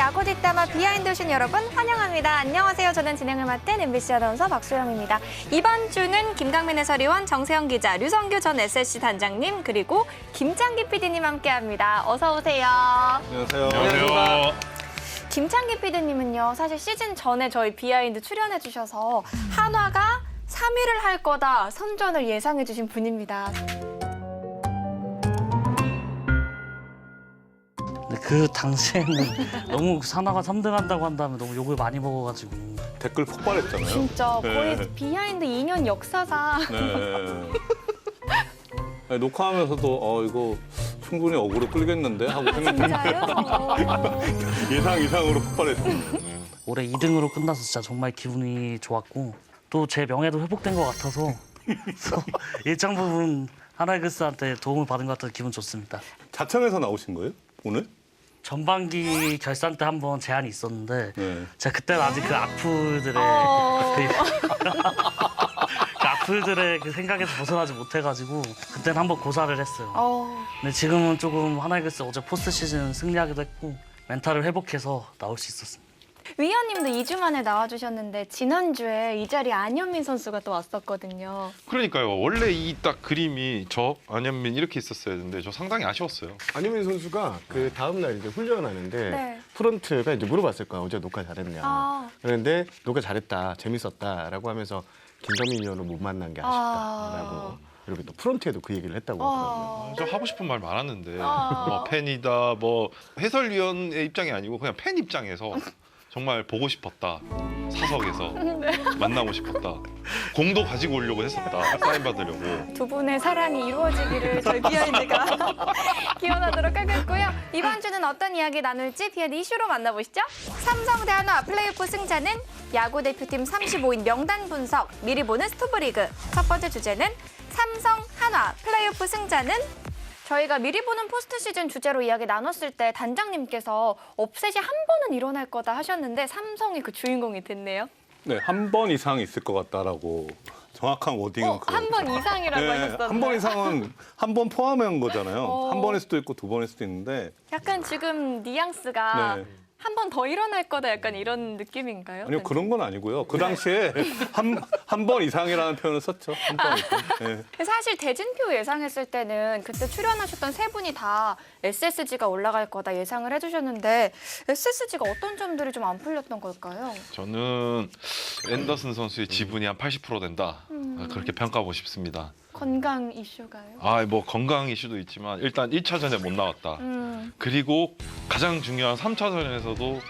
야구 뒷담화 비하인드 오신 여러분 환영합니다. 안녕하세요. 저는 진행을 맡은 MBC 아나운서 박소영입니다. 이번 주는 김강민 해설위원, 정세영 기자, 류성규 전 SSC 단장님 그리고 김창기 PD님 함께합니다. 어서 오세요. 안녕하세요. 안녕하세요. 김창기 PD님은요. 사실 시즌 전에 저희 비하인드 출연해 주셔서 한화가 3위를 할 거다 선전을 예상해 주신 분입니다. 그 당시에는 너무 산화가 3등 한다고 한 다음에 너무 욕을 많이 먹어가지고 댓글 폭발했잖아요. 진짜 거의 네. 비하인드 2년 역사상 네. 네, 녹화하면서도 이거 충분히 어그로 끌겠는데 하고 생각했는데 진짜요? 예상 이상으로 폭발했습니다. 올해 2등으로 끝나서 진짜 정말 기분이 좋았고 또 제 명예도 회복된 것 같아서 그래서 일정 부분 하나이글스한테 도움을 받은 것 같아서 기분 좋습니다. 자청에서 나오신 거예요? 오늘? 전반기 결산 때 한번 제안이 있었는데 네. 제가 그때는 아직 그 악플들의 그 악플들의 그 생각에서 벗어나지 못해가지고 그때는 한번 고사를 했어요. 근데 지금은 조금 하나이글스 어제 포스트 시즌 승리하기도 했고 멘탈을 회복해서 나올 수 있었습니다. 위원님도 2주 만에 나와주셨는데 지난주에 이 자리에 안현민 선수가 또 왔었거든요. 그러니까요. 원래 이 딱 그림이 저 안현민 이렇게 있었어야 되는데 저 상당히 아쉬웠어요. 안현민 선수가 그 다음 날 이제 훈련하는데 네. 프런트가 이제 물어봤을 거야. 어제 녹화 잘했냐. 아. 그런데 녹화 잘했다, 재밌었다라고 하면서 김정민 의원을 못 만난 게 아쉽다라고. 그리고 또 프런트에도 그 얘기를 했다고 하더라고요. 저 하고 싶은 말 많았는데 뭐 팬이다 뭐 해설위원의 입장이 아니고 그냥 팬 입장에서 정말 보고 싶었다. 사석에서 만나고 싶었다. 공도 가지고 오려고 했었다. 사인 받으려고. 두 분의 사랑이 이루어지기를 저희 비하인드가 기원하도록 하겠고요. 이번 주는 어떤 이야기 나눌지 비하인드 이슈로 만나보시죠. 삼성 대 한화 플레이오프 승자는 야구 대표팀 35인 명단 분석, 미리 보는 스토브리그. 첫 번째 주제는 삼성 한화 플레이오프 승자는 저희가 미리 보는 포스트 시즌 주제로 이야기 나눴을 때 단장님께서 업셋이 한 번은 일어날 거다 하셨는데 삼성이 그 주인공이 됐네요. 네, 한 번 이상 있을 것 같다라고 정확한 워딩은 그거예요. 한 번 이상이라고 하셨었나요? 한 번 이상은 한 번 포함한 거잖아요. 한 번일 수도 있고 두 번일 수도 있는데 약간 지금 뉘앙스가 네. 한 번 더 일어날 거다 약간 이런 느낌인가요? 아니요 그런 건 아니고요. 그 당시에 한 번 이상이라는 표현을 썼죠. 한 번 이상. 네. 사실 대진표 예상했을 때는 그때 출연하셨던 세 분이 다 SSG가 올라갈 거다 예상을 해주셨는데 SSG가 어떤 점들이 좀 안 풀렸던 걸까요? 저는 앤더슨 선수의 지분이 한 80% 된다. 그렇게 평가하고 싶습니다. 건강 이슈가요? 뭐 건강 이슈도 있지만 일단 1차전에 못 나왔다. 음. 그리고 가장 중요한 3차전에서도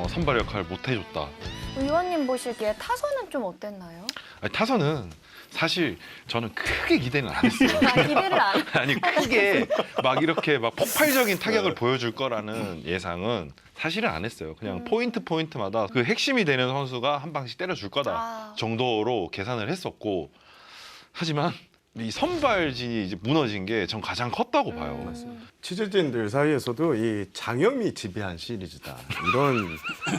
선발 역할을 못 해줬다. 의원님 보시기에 타선은 좀 어땠나요? 아니, 타선은 사실 저는 크게 기대는 안 했어요. 기대를 안. 아니 크게 막 이렇게 막 폭발적인 타격을 보여줄 거라는 예상은 사실은 안 했어요. 그냥 포인트마다 그 핵심이 되는 선수가 한 방씩 때려줄 거다 정도로 계산을 했었고 하지만 이 선발진이 이제 무너진 게 전 가장 컸다고 봐요. 취재진들 사이에서도 이 장염이 지배한 시리즈다 이런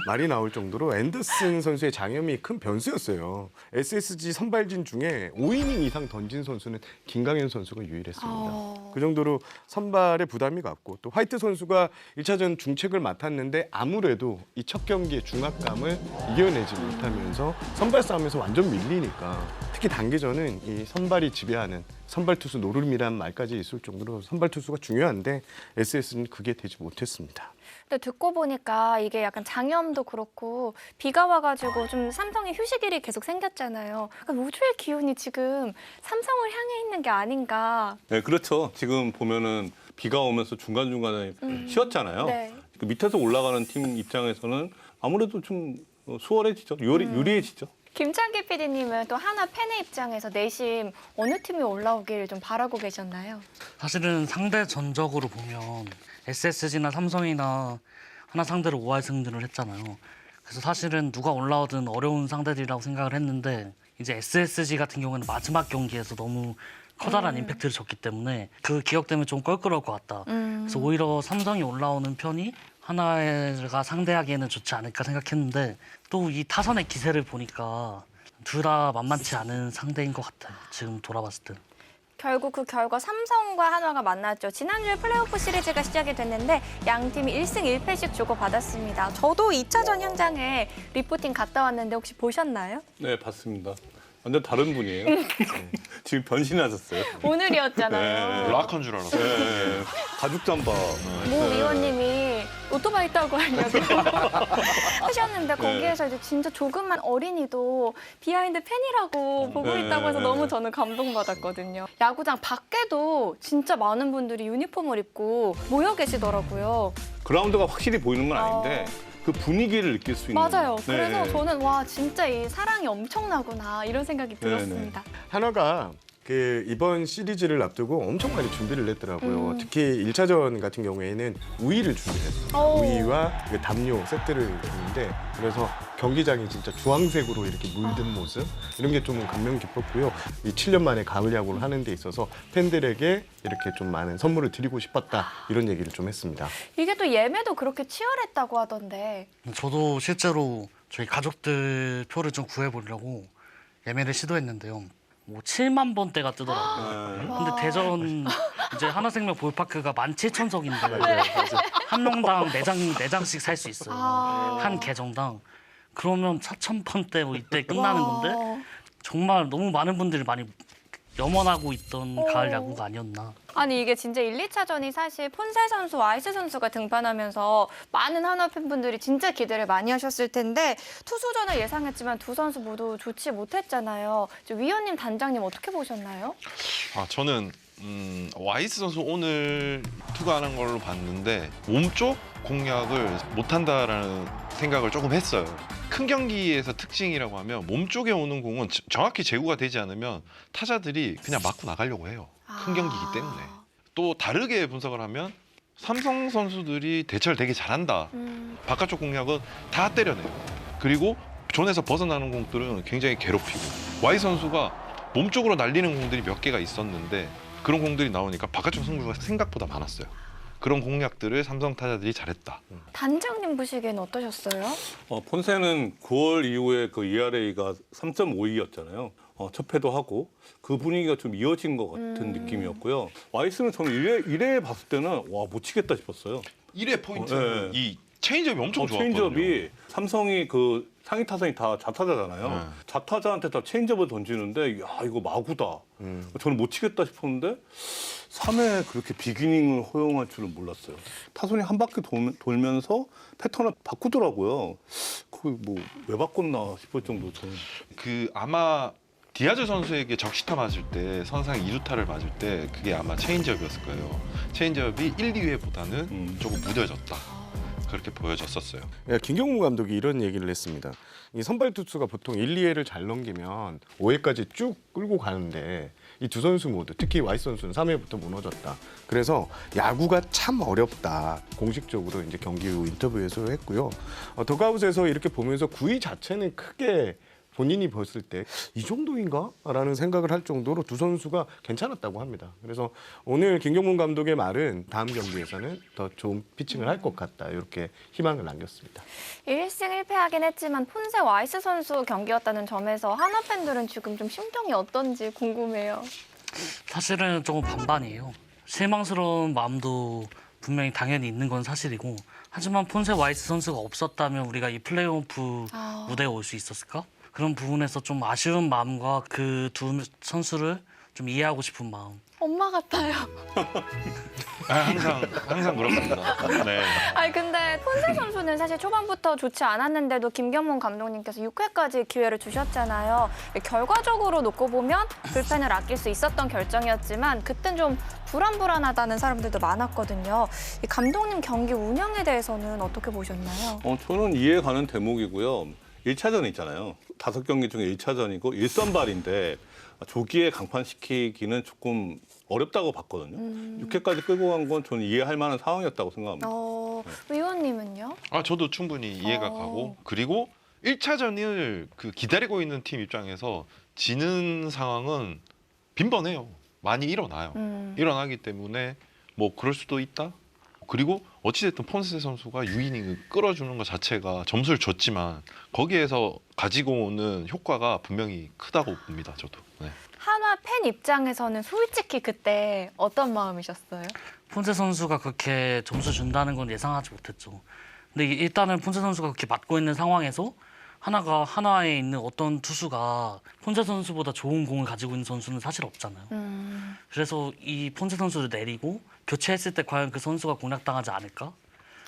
말이 나올 정도로 앤더슨 선수의 장염이 큰 변수였어요. SSG 선발진 중에 5이닝 이상 던진 선수는 김강현 선수가 유일했습니다. 그 정도로 선발에 부담이 갔고 또 화이트 선수가 1차전 중책을 맡았는데 아무래도 이 첫 경기의 중압감을 이겨내지 못하면서 선발 싸움에서 완전 밀리니까 특히 단기전은 이 선발이 지배하는 선발 투수 노름이란 말까지 있을 정도로 선발 투수가 중요한데 SS는 그게 되지 못했습니다. 근데 듣고 보니까 이게 약간 장염도 그렇고 비가 와가지고 좀 삼성의 휴식일이 계속 생겼잖아요. 약간 우주의 기운이 지금 삼성을 향해 있는 게 아닌가. 네, 그렇죠. 지금 보면은 비가 오면서 중간중간에 쉬었잖아요. 네. 그 밑에서 올라가는 팀 입장에서는 아무래도 좀 수월해지죠. 유리해지죠. 김창기 PD님은 또 하나 팬의 입장에서 내심 어느 팀이 올라오길 좀 바라고 계셨나요? 사실은 상대 전적으로 보면 SSG나 삼성이나 하나 상대로 5할 승리를 했잖아요. 그래서 사실은 누가 올라오든 어려운 상대들이라고 생각을 했는데 이제 SSG 같은 경우는 마지막 경기에서 너무 커다란 임팩트를 줬기 때문에 그 기억 때문에 좀 껄끄러울 것 같다. 그래서 오히려 삼성이 올라오는 편이 하나가 상대하기에는 좋지 않을까 생각했는데 또 이 타선의 기세를 보니까 둘 다 만만치 않은 상대인 것 같아요. 지금 돌아봤을 때. 결국 그 결과 삼성과 한화가 만났죠. 지난주에 플레이오프 시리즈가 시작이 됐는데 양 팀이 1승 1패씩 주고받았습니다. 저도 2차전 현장에 리포팅 갔다 왔는데 혹시 보셨나요? 네, 봤습니다. 완전 다른 분이에요. 지금 변신하셨어요. 오늘이었잖아요. 네. 락한 줄 알았어요. 네, 가죽 잠바. 모 위원님이 오토바이 타고 하려고 하셨는데 거기에서 이제 진짜 조그만 어린이도 비하인드 팬이라고 보고 네. 있다고 해서 너무 저는 감동받았거든요. 야구장 밖에도 진짜 많은 분들이 유니폼을 입고 모여 계시더라고요. 그라운드가 확실히 보이는 건 아닌데 그 분위기를 느낄 수 있는. 맞아요. 네. 그래서 저는 와 진짜 이 사랑이 엄청나구나 이런 생각이 들었습니다. 한화가 그 이번 시리즈를 앞두고 엄청 많이 준비를 했더라고요. 음. 특히 1차전 같은 경우에는 우위를 준비했어요. 오. 우위와 그 담요 세트를 줬는데 그래서 경기장이 진짜 주황색으로 이렇게 물든 모습 이런 게 좀 감명 깊었고요. 이 7년 만에 가을 야구를 하는 데 있어서 팬들에게 이렇게 좀 많은 선물을 드리고 싶었다 이런 얘기를 좀 했습니다. 이게 또 예매도 그렇게 치열했다고 하던데. 저도 실제로 저희 가족들 표를 좀 구해보려고 예매를 시도했는데요. 뭐 7만 번대가 뜨더라고요. 네. 근데 대전 이제 하나생명 볼파크가 17,000석인데 네. 한 명당 4장씩 살 수 있어요. 아. 한 계정당. 그러면 4,000번대 뭐 이때 끝나는 와. 건데 정말 너무 많은 분들이 많이 염원하고 있던 가을 야구가 아니었나. 아니 이게 진짜 1, 2차전이 사실 폰세 선수, 아이스 선수가 등판하면서 많은 한화 팬분들이 진짜 기대를 많이 하셨을 텐데 투수전을 예상했지만 두 선수 모두 좋지 못했잖아요. 이제 위원님, 단장님 어떻게 보셨나요? 아 저는 와이스 선수 오늘 투구하는 걸로 봤는데 몸쪽 공략을 못한다라는 생각을 조금 했어요. 큰 경기에서 특징이라고 하면 몸쪽에 오는 공은 정확히 제구가 되지 않으면 타자들이 그냥 맞고 나가려고 해요. 큰 경기이기 때문에. 또 다르게 분석을 하면 삼성 선수들이 대처를 되게 잘한다. 바깥쪽 공략은 다 때려내요. 그리고 존에서 벗어나는 공들은 굉장히 괴롭히고 와이 선수가 몸쪽으로 날리는 공들이 몇 개가 있었는데 그런 공들이 나오니까 바깥쪽 승부가 생각보다 많았어요. 그런 공략들을 삼성 타자들이 잘했다. 단장님 보시기에는 어떠셨어요? 폰세는 9월 이후에 그 ERA가 3.52였잖아요. 첫 패도 하고 그 분위기가 좀 이어진 것 같은 느낌이었고요. 와이스는 저는 1회 봤을 때는 와, 못 치겠다 싶었어요. 1회 포인트는 네. 이 체인지업이 엄청 좋았거든요. 체인지업이 삼성이 그 상위 타선이 다 좌타자잖아요. 네. 좌타자한테 다 체인지업을 던지는데 야 이거 마구다. 저는 못 치겠다 싶었는데 3회 그렇게 비기닝을 허용할 줄은 몰랐어요. 타선이 한 바퀴 돌면서 패턴을 바꾸더라고요. 그 뭐 왜 바꿨나 싶을 정도 저는. 그 아마 디아즈 선수에게 적시타 맞을 때 선상 2루타를 맞을 때 그게 아마 체인지업이었을 거예요. 체인지업이 1, 2회보다는 조금 무뎌졌다. 그렇게 보여졌었어요. 예, 김경문 감독이 이런 얘기를 했습니다. 이 선발 투수가 보통 1, 2회를 잘 넘기면 5회까지 쭉 끌고 가는데 이 두 선수 모두 특히 와이스 선수는 3회부터 무너졌다. 그래서 야구가 참 어렵다. 공식적으로 이제 경기 후 인터뷰에서 했고요. 더가웃에서 이렇게 보면서 구위 자체는 크게 본인이 봤을 때 이 정도인가? 라는 생각을 할 정도로 두 선수가 괜찮았다고 합니다. 그래서 오늘 김경문 감독의 말은 다음 경기에서는 더 좋은 피칭을 할 것 같다. 이렇게 희망을 남겼습니다. 1승 1패하긴 했지만 폰세 와이스 선수 경기였다는 점에서 한화 팬들은 지금 좀 심경이 어떤지 궁금해요. 사실은 조금 반반이에요. 실망스러운 마음도 분명히 당연히 있는 건 사실이고 하지만 폰세 와이스 선수가 없었다면 우리가 이 플레이오프 무대에 올 수 있었을까? 그런 부분에서 좀 아쉬운 마음과 그 두 선수를 좀 이해하고 싶은 마음. 엄마 같아요. 항상 그렇습니다. 네. 아니 근데 폰세 선수는 사실 초반부터 좋지 않았는데도 김경문 감독님께서 6회까지 기회를 주셨잖아요. 결과적으로 놓고 보면 불펜을 아낄 수 있었던 결정이었지만 그땐 좀 불안불안하다는 사람들도 많았거든요. 이 감독님 경기 운영에 대해서는 어떻게 보셨나요? 저는 이해 가는 대목이고요. 1차전 있잖아요. 5경기 중에 1차전이고 1선발인데 조기에 강판시키기는 조금 어렵다고 봤거든요. 6회까지 끌고 간 건 저는 이해할 만한 상황이었다고 생각합니다. 의원님은요? 아 저도 충분히 이해가 가고 그리고 1차전을 그 기다리고 있는 팀 입장에서 지는 상황은 빈번해요. 많이 일어나요. 일어나기 때문에 뭐 그럴 수도 있다. 그리고 어찌됐든 폰세 선수가 6이닝을 끌어주는 것 자체가 점수를 줬지만 거기에서 가지고 오는 효과가 분명히 크다고 봅니다. 저도. 네. 한화 한화 팬 입장에서는 솔직히 그때 어떤 마음이셨어요? 폰세 선수가 그렇게 점수 준다는 건 예상하지 못했죠. 근데 일단은 폰세 선수가 그렇게 맞고 있는 상황에서 한화에 있는 어떤 투수가 폰세 선수보다 좋은 공을 가지고 있는 선수는 사실 없잖아요. 그래서 이 폰세 선수를 내리고 교체했을 때 과연 그 선수가 공략당하지 않을까?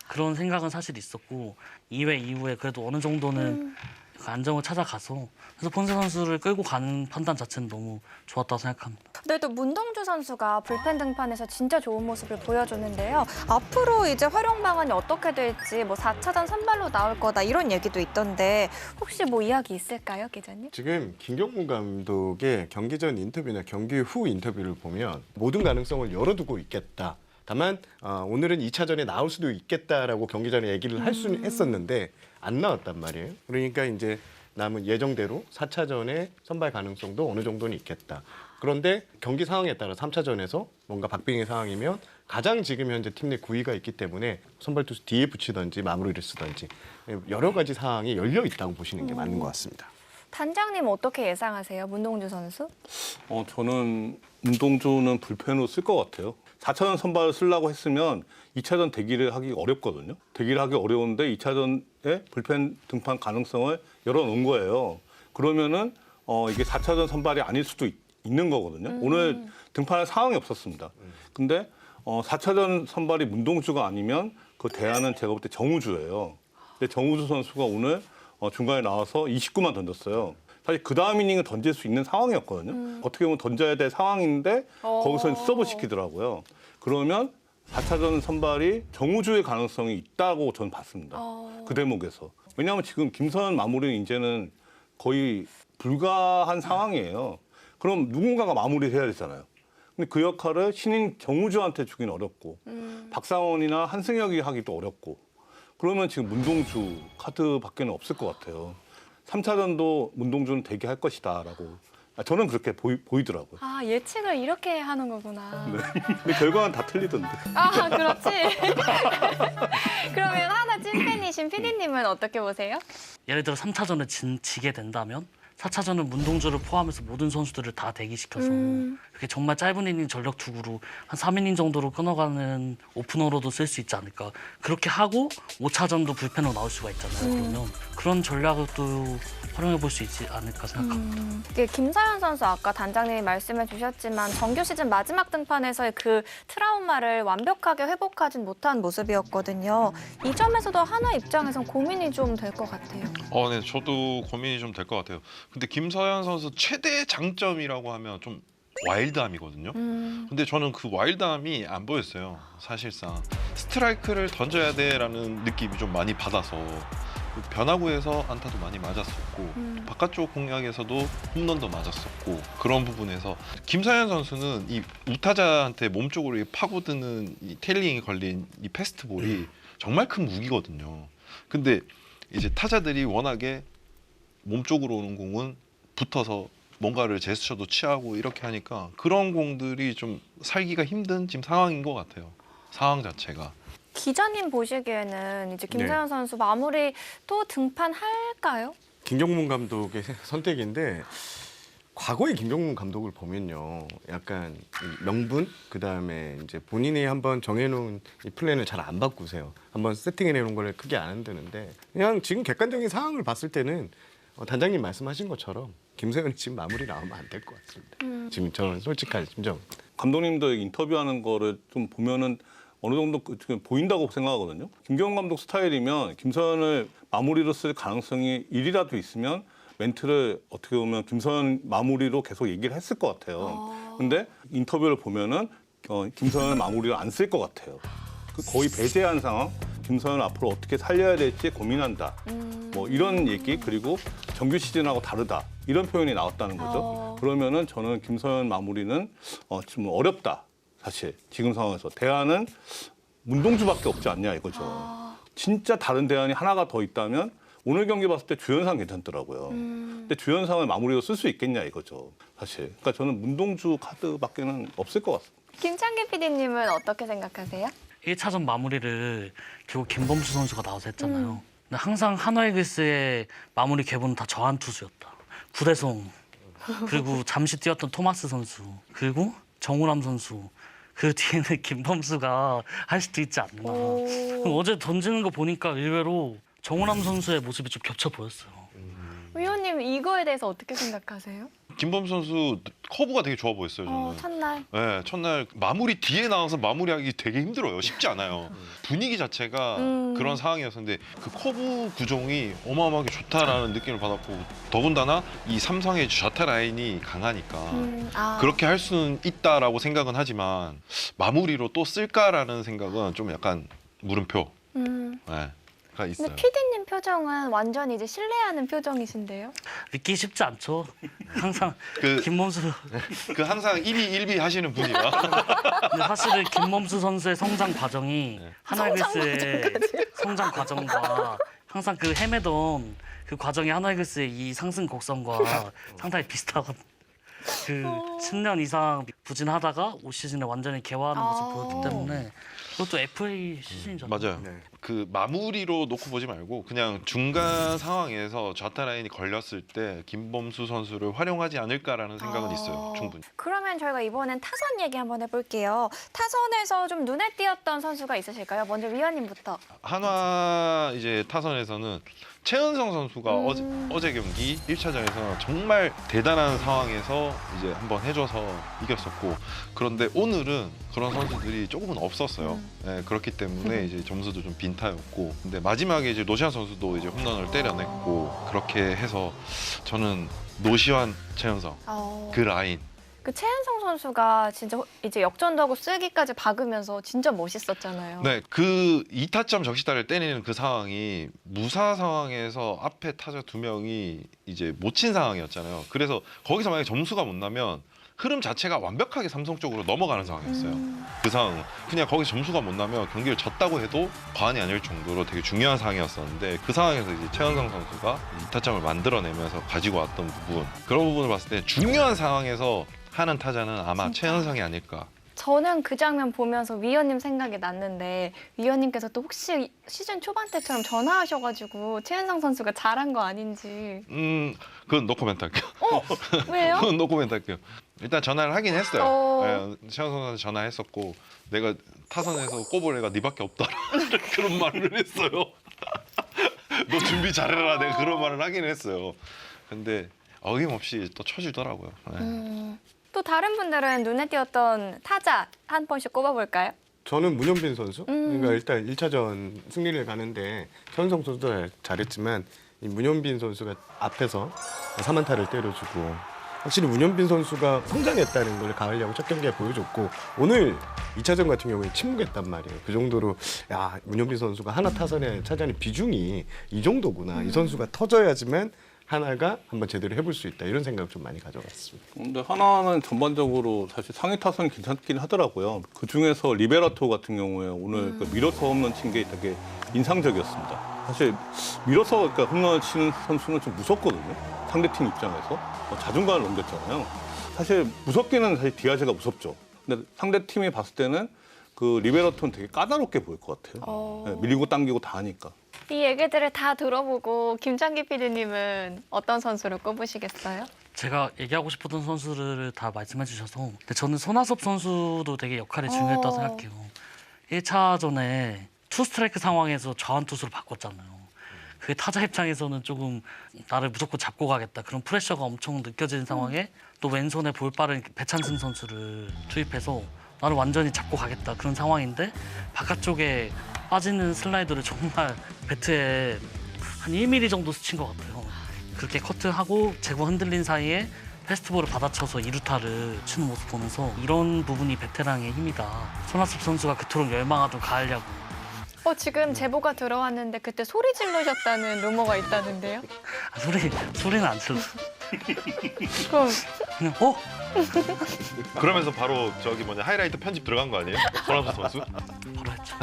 그런 생각은 사실 있었고 2회 이후에 그래도 어느 정도는 그 안정을 찾아가서 그래서 폰세 선수를 끌고 가는 판단 자체는 너무 좋았다고 생각합니다. 근데 또 문동주 선수가 불펜 등판에서 진짜 좋은 모습을 보여줬는데요. 앞으로 이제 활용 방안이 어떻게 될지 뭐 4차전 선발로 나올 거다 이런 얘기도 있던데 혹시 뭐 이야기 있을까요, 기자님? 지금 김경문 감독의 경기 전 인터뷰나 경기 후 인터뷰를 보면 모든 가능성을 열어두고 있겠다. 다만 오늘은 2차전에 나올 수도 있겠다라고 경기 전에 얘기를 할 수는 했었는데 안 나왔단 말이에요. 그러니까 이제 남은 예정대로 4차전의 선발 가능성도 어느 정도는 있겠다. 그런데 경기 상황에 따라 3차전에서 뭔가 박빙의 상황이면 가장 지금 현재 팀 내 구위가 있기 때문에 선발 투수 뒤에 붙이든지 마무리를 쓰든지 여러 가지 상황이 열려 있다고 보시는 게 맞는 것 같습니다. 단장님 어떻게 예상하세요, 문동주 선수? 저는 문동주는 불펜으로 쓸 것 같아요. 4차전 선발을 쓰려고 했으면 2차전 대기를 하기 어렵거든요. 대기를 하기 어려운데 2차전에 불펜 등판 가능성을 열어놓은 거예요. 그러면은 이게 4차전 선발이 아닐 수도 있는 거거든요. 오늘 등판할 상황이 없었습니다. 근데 4차전 선발이 문동주가 아니면 그 대안은 제가 볼 때 정우주예요. 근데 정우주 선수가 오늘 중간에 나와서 29만 던졌어요. 사실 그 다음 이닝을 던질 수 있는 상황이었거든요. 어떻게 보면 던져야 될 상황인데 거기서 서브 시키더라고요. 그러면 4차전 선발이 정우주의 가능성이 있다고 저는 봤습니다. 그 대목에서. 왜냐하면 지금 김선 마무리는 이제는 거의 불가한 상황이에요. 그럼 누군가가 마무리해야 되잖아요. 근데 그 역할을 신인 정우주한테 주기는 어렵고 박상원이나 한승혁이 하기도 어렵고 그러면 지금 문동주 카드밖에는 없을 것 같아요. 3차전도 문동주는 대기할 것이다라고 저는 그렇게 보이더라고요. 아, 예측을 이렇게 하는 거구나. 네. 근데 결과는 다 틀리던데. 아, 그렇지. 그러면 하나 찐팬이신 PD님은 어떻게 보세요? 예를 들어 3차전에 지게 된다면 4차전은 문동주를 포함해서 모든 선수들을 다 대기시켜서 그게 정말 짧은 이닝 전력 투구로 한 3이닝 정도로 끊어가는 오프너로도 쓸 수 있지 않을까. 그렇게 하고 5차전도 불펜으로 나올 수가 있잖아요. 그러면 그런 전략을 또 활용해 볼 수 있지 않을까 생각합니다. 이게 김사현 선수 아까 단장님이 말씀해 주셨지만 정규 시즌 마지막 등판에서의 그 트라우마를 완벽하게 회복하진 못한 모습이었거든요. 이 점에서도 하나 입장에선 고민이 좀 될 것 같아요. 네, 저도 고민이 좀 될 것 같아요. 근데 김서현 선수 최대 장점이라고 하면 좀 와일드함이거든요. 근데 저는 그 와일드함이 안 보였어요. 사실상 스트라이크를 던져야 돼라는 느낌이 좀 많이 받아서 변화구에서 안타도 많이 맞았었고 바깥쪽 공략에서도 홈런도 맞았었고 그런 부분에서 김서현 선수는 이 우타자한테 몸쪽으로 파고드는 이 테일링이 걸린 이 패스트볼이 정말 큰 무기거든요. 근데 이제 타자들이 워낙에 몸쪽으로 오는 공은 붙어서 뭔가를 제스처도 취하고 이렇게 하니까 그런 공들이 좀 살기가 힘든 지금 상황인 것 같아요. 상황 자체가. 기자님 보시기에는 이제 김사현 선수 마무리 또 등판할까요? 김경문 감독의 선택인데 과거의 김경문 감독을 보면요, 약간 이 명분 그다음에 이제 본인이 한번 정해놓은 이 플랜을 잘 안 바꾸세요. 한번 세팅해내놓은 걸 크게 안 흔드는데 그냥 지금 객관적인 상황을 봤을 때는 단장님 말씀하신 것처럼 김세현이 지금 마무리 나오면 안 될 것 같습니다. 지금 저는 솔직한 심정. 감독님도 인터뷰하는 거를 좀 보면은 어느 정도 보인다고 생각하거든요. 김경원 감독 스타일이면 김서현을 마무리로 쓸 가능성이 1이라도 있으면 멘트를 어떻게 보면 김서현 마무리로 계속 얘기를 했을 것 같아요. 근데 인터뷰를 보면은 김서현을 마무리로 안 쓸 것 같아요. 거의 배제한 상황. 김서현을 앞으로 어떻게 살려야 될지 고민한다. 뭐 이런 얘기 그리고 정규 시즌하고 다르다. 이런 표현이 나왔다는 거죠. 그러면은 저는 김서현 마무리는 좀 어렵다. 사실 지금 상황에서 대안은 문동주밖에 없지 않냐 이거죠. 진짜 다른 대안이 하나가 더 있다면 오늘 경기 봤을 때 주연상 괜찮더라고요. 근데 주연상을 마무리로 쓸 수 있겠냐 이거죠. 사실. 그러니까 저는 문동주 카드밖에는 없을 것 같습니다. 김창기 PD님은 어떻게 생각하세요? 1차전 마무리를 결국 김범수 선수가 나와서 했잖아요. 근데 항상 한화이글스의 마무리 계보는 다 저한 투수였다. 구대성 그리고 잠시 뛰었던 토마스 선수, 그리고 정우람 선수, 그 뒤에는 김범수가 할 수도 있지 않나. 어제 던지는 거 보니까 의외로 정우람 선수의 모습이 좀 겹쳐 보였어요. 위원님 이거에 대해서 어떻게 생각하세요? 김범수 선수 커브가 되게 좋아 보였어요. 저는. 첫날. 네, 첫날 마무리 뒤에 나와서 마무리하기 되게 힘들어요. 쉽지 않아요. 분위기 자체가 그런 상황이었는데 그 커브 구종이 어마어마하게 좋다라는 느낌을 받았고 더군다나 이 삼성의 셔터 라인이 강하니까 그렇게 할 수는 있다라고 생각은 하지만 마무리로 또 쓸까라는 생각은 좀 약간 물음표. 네, 가 있어요. 근데 PD님 표정은 완전히 이제 신뢰하는 표정이신데요? 믿기 쉽지 않죠. 항상 그- 김범수 항상 1위 1비 하시는 분이라. 근데 사실은 김범수 선수의 성장 과정이 네. 하나이글스의 성장 과정과 항상 그 헤매던 그 과정이 하나이글스의 이 상승 곡선과 상당히 비슷하거든요. 그 10년 이상 부진하다가 올 시즌에 완전히 개화하는 모습 보였기 때문에 그것도 FA 시즌이잖아요. 맞아요. 네. 그 마무리로 놓고 보지 말고 그냥 중간 상황에서 좌타 라인이 걸렸을 때 김범수 선수를 활용하지 않을까라는 생각은 있어요. 충분히. 그러면 저희가 이번엔 타선 얘기 한번 해볼게요. 타선에서 좀 눈에 띄었던 선수가 있으실까요? 먼저 위원님부터. 한화 이제 타선에서는 최은성 선수가 어제 경기 1차전에서 정말 대단한 상황에서 이제 한번 해줘서 이겼었고 그런데 오늘은 그런 선수들이 조금은 없었어요. 네, 그렇기 때문에 이제 점수도 좀 빈타였고 근데 마지막에 이제 노시환 선수도 이제 홈런을 때려냈고 그렇게 해서 저는 노시환 최은성 그 라인 그 최은성 선수가 진짜 이제 역전도 하고 쓸기까지 박으면서 진짜 멋있었잖아요. 네, 그 2타점 적시타를 때리는 그 상황이 무사 상황에서 앞에 타자 2명이 이제 못 친 상황이었잖아요. 그래서 거기서 만약에 점수가 못 나면 흐름 자체가 완벽하게 삼성 쪽으로 넘어가는 상황이었어요. 그 상황은 그냥 거기서 점수가 못 나면 경기를 졌다고 해도 과언이 아닐 정도로 되게 중요한 상황이었었는데 그 상황에서 이제 최은성 선수가 2타점을 만들어내면서 가지고 왔던 부분 그런 부분을 봤을 때 중요한 상황에서 하는 타자는 아마 최은성이 아닐까. 저는 그 장면 보면서 위원님 생각이 났는데 위원님께서 또 혹시 시즌 초반 때처럼 전화하셔가지고 최은성 선수가 잘한 거 아닌지. 그건 노코멘트 할게요. 왜요? 그건 노코멘트 할게요. 일단 전화를 하긴 했어요. 네, 최은성 선수 전화했었고 내가 타선에서 꼽을 애가 네밖에 없다 그런 말을 했어요. 너 준비 잘해라 내가 그런 말을 하긴 했어요. 근데 어김없이 또 쳐주더라고요. 네. 또 다른 분들은 눈에 띄었던 타자 한 번씩 꼽아볼까요? 저는 문현빈 선수. 그러니까 일단 1차전 승리를 가는데 최은성 선수도 잘했지만 이 문현빈 선수가 앞에서 3안타를 때려주고 확실히 문현빈 선수가 성장했다는 걸 가을 야구 첫 경기에 보여줬고 오늘 2차전 같은 경우에 침묵했단 말이에요. 그 정도로 야 문현빈 선수가 하나 타선에 차지하는 비중이 이 정도구나. 이 선수가 터져야지만 하나가 한번 제대로 해볼 수 있다 이런 생각을 좀 많이 가져봤습니다. 근데 하나는 전반적으로 사실 상위 타선이 괜찮긴 하더라고요. 그 중에서 리베라토 같은 경우에 오늘 그 밀어서 홈런 친 게 되게 인상적이었습니다. 사실 밀어서 그러니까 홈런 치는 선수는 좀 무섭거든요. 상대팀 입장에서 자존감을 넘겼잖아요. 사실 무섭기는 사실 디아즈가 무섭죠. 근데 상대팀이 봤을 때는 그 리베라토는 되게 까다롭게 보일 것 같아요. 네, 밀리고 당기고 다 하니까. 이 얘기들을 다 들어보고 김창기 PD님은 어떤 선수를 꼽으시겠어요? 제가 얘기하고 싶었던 선수를 다 말씀해 주셔서 근데 저는 손아섭 선수도 되게 역할이 중요했다고 생각해요. 1차전에 투 스트라이크 상황에서 좌완 투수로 바꿨잖아요. 그게 타자 입장에서는 조금 나를 무조건 잡고 가겠다 그런 프레셔가 엄청 느껴지는 상황에 또 왼손에 볼 빠른 배찬승 선수를 투입해서 나를 완전히 잡고 가겠다 그런 상황인데 바깥쪽에 빠지는 슬라이더를 정말 배트에 한 1mm 정도 스친 것 같아요. 그렇게 커트하고 제구 흔들린 사이에 패스트볼을 받아쳐서 2루타를 치는 모습 보면서 이런 부분이 베테랑의 힘이다. 손아섭 선수가 그토록 열망하던 가을 야구. 지금 제보가 들어왔는데 그때 소리 지르셨다는 루머가 있다는데요? 소리는 안 질렀어. 그럼 그냥 그러면서 바로 저기 하이라이트 편집 들어간 거 아니에요? 손아섭 선수? 바로 했죠.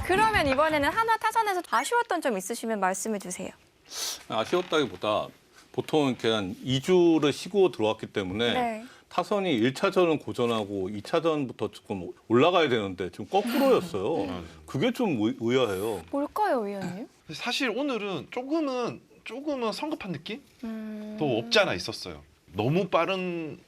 그러면 이번에는 하나 타선에서 아쉬웠던 점 있으시면 말씀해 주세요. 아쉬웠다기보다 보통 이렇게 한 2주를 쉬고 들어왔기 때문에 네. 타선이 1차전은 고전하고 2차전부터 조금 올라가야 되는데 지금 거꾸로였어요. 그게 좀 의아해요. 뭘까요, 위원님? 사실 오늘은 조금은 조금은 성급한 느낌도 없지 않아 있었어요. 너무 빠른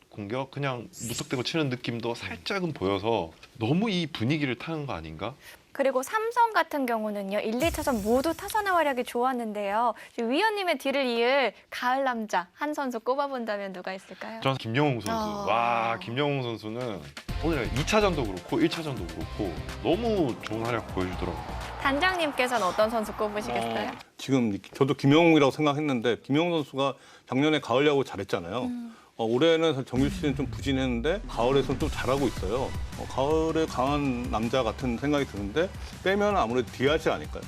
공격, 그냥 무턱대고 치는 느낌도 살짝은 보여서 너무 이 분위기를 타는 거 아닌가? 그리고 삼성 같은 경우는요. 1, 2차전 모두 타선의 활약이 좋았는데요. 위원님의 뒤를 이을 가을 남자 한 선수 꼽아본다면 누가 있을까요? 저는 김영웅 선수. 와, 김영웅 선수는 오늘 2차전도 그렇고 1차전도 그렇고 너무 좋은 활약 보여주더라고요. 단장님께서는 어떤 선수 꼽으시겠어요? 지금 저도 김영웅이라고 생각했는데 김영웅 선수가 작년에 가을 야구 잘했잖아요. 올해는 정규 시즌 좀 부진했는데 가을에서는 좀 잘하고 있어요. 가을에 강한 남자 같은 생각이 드는데 빼면 아무래도 디아즈 아닐까요?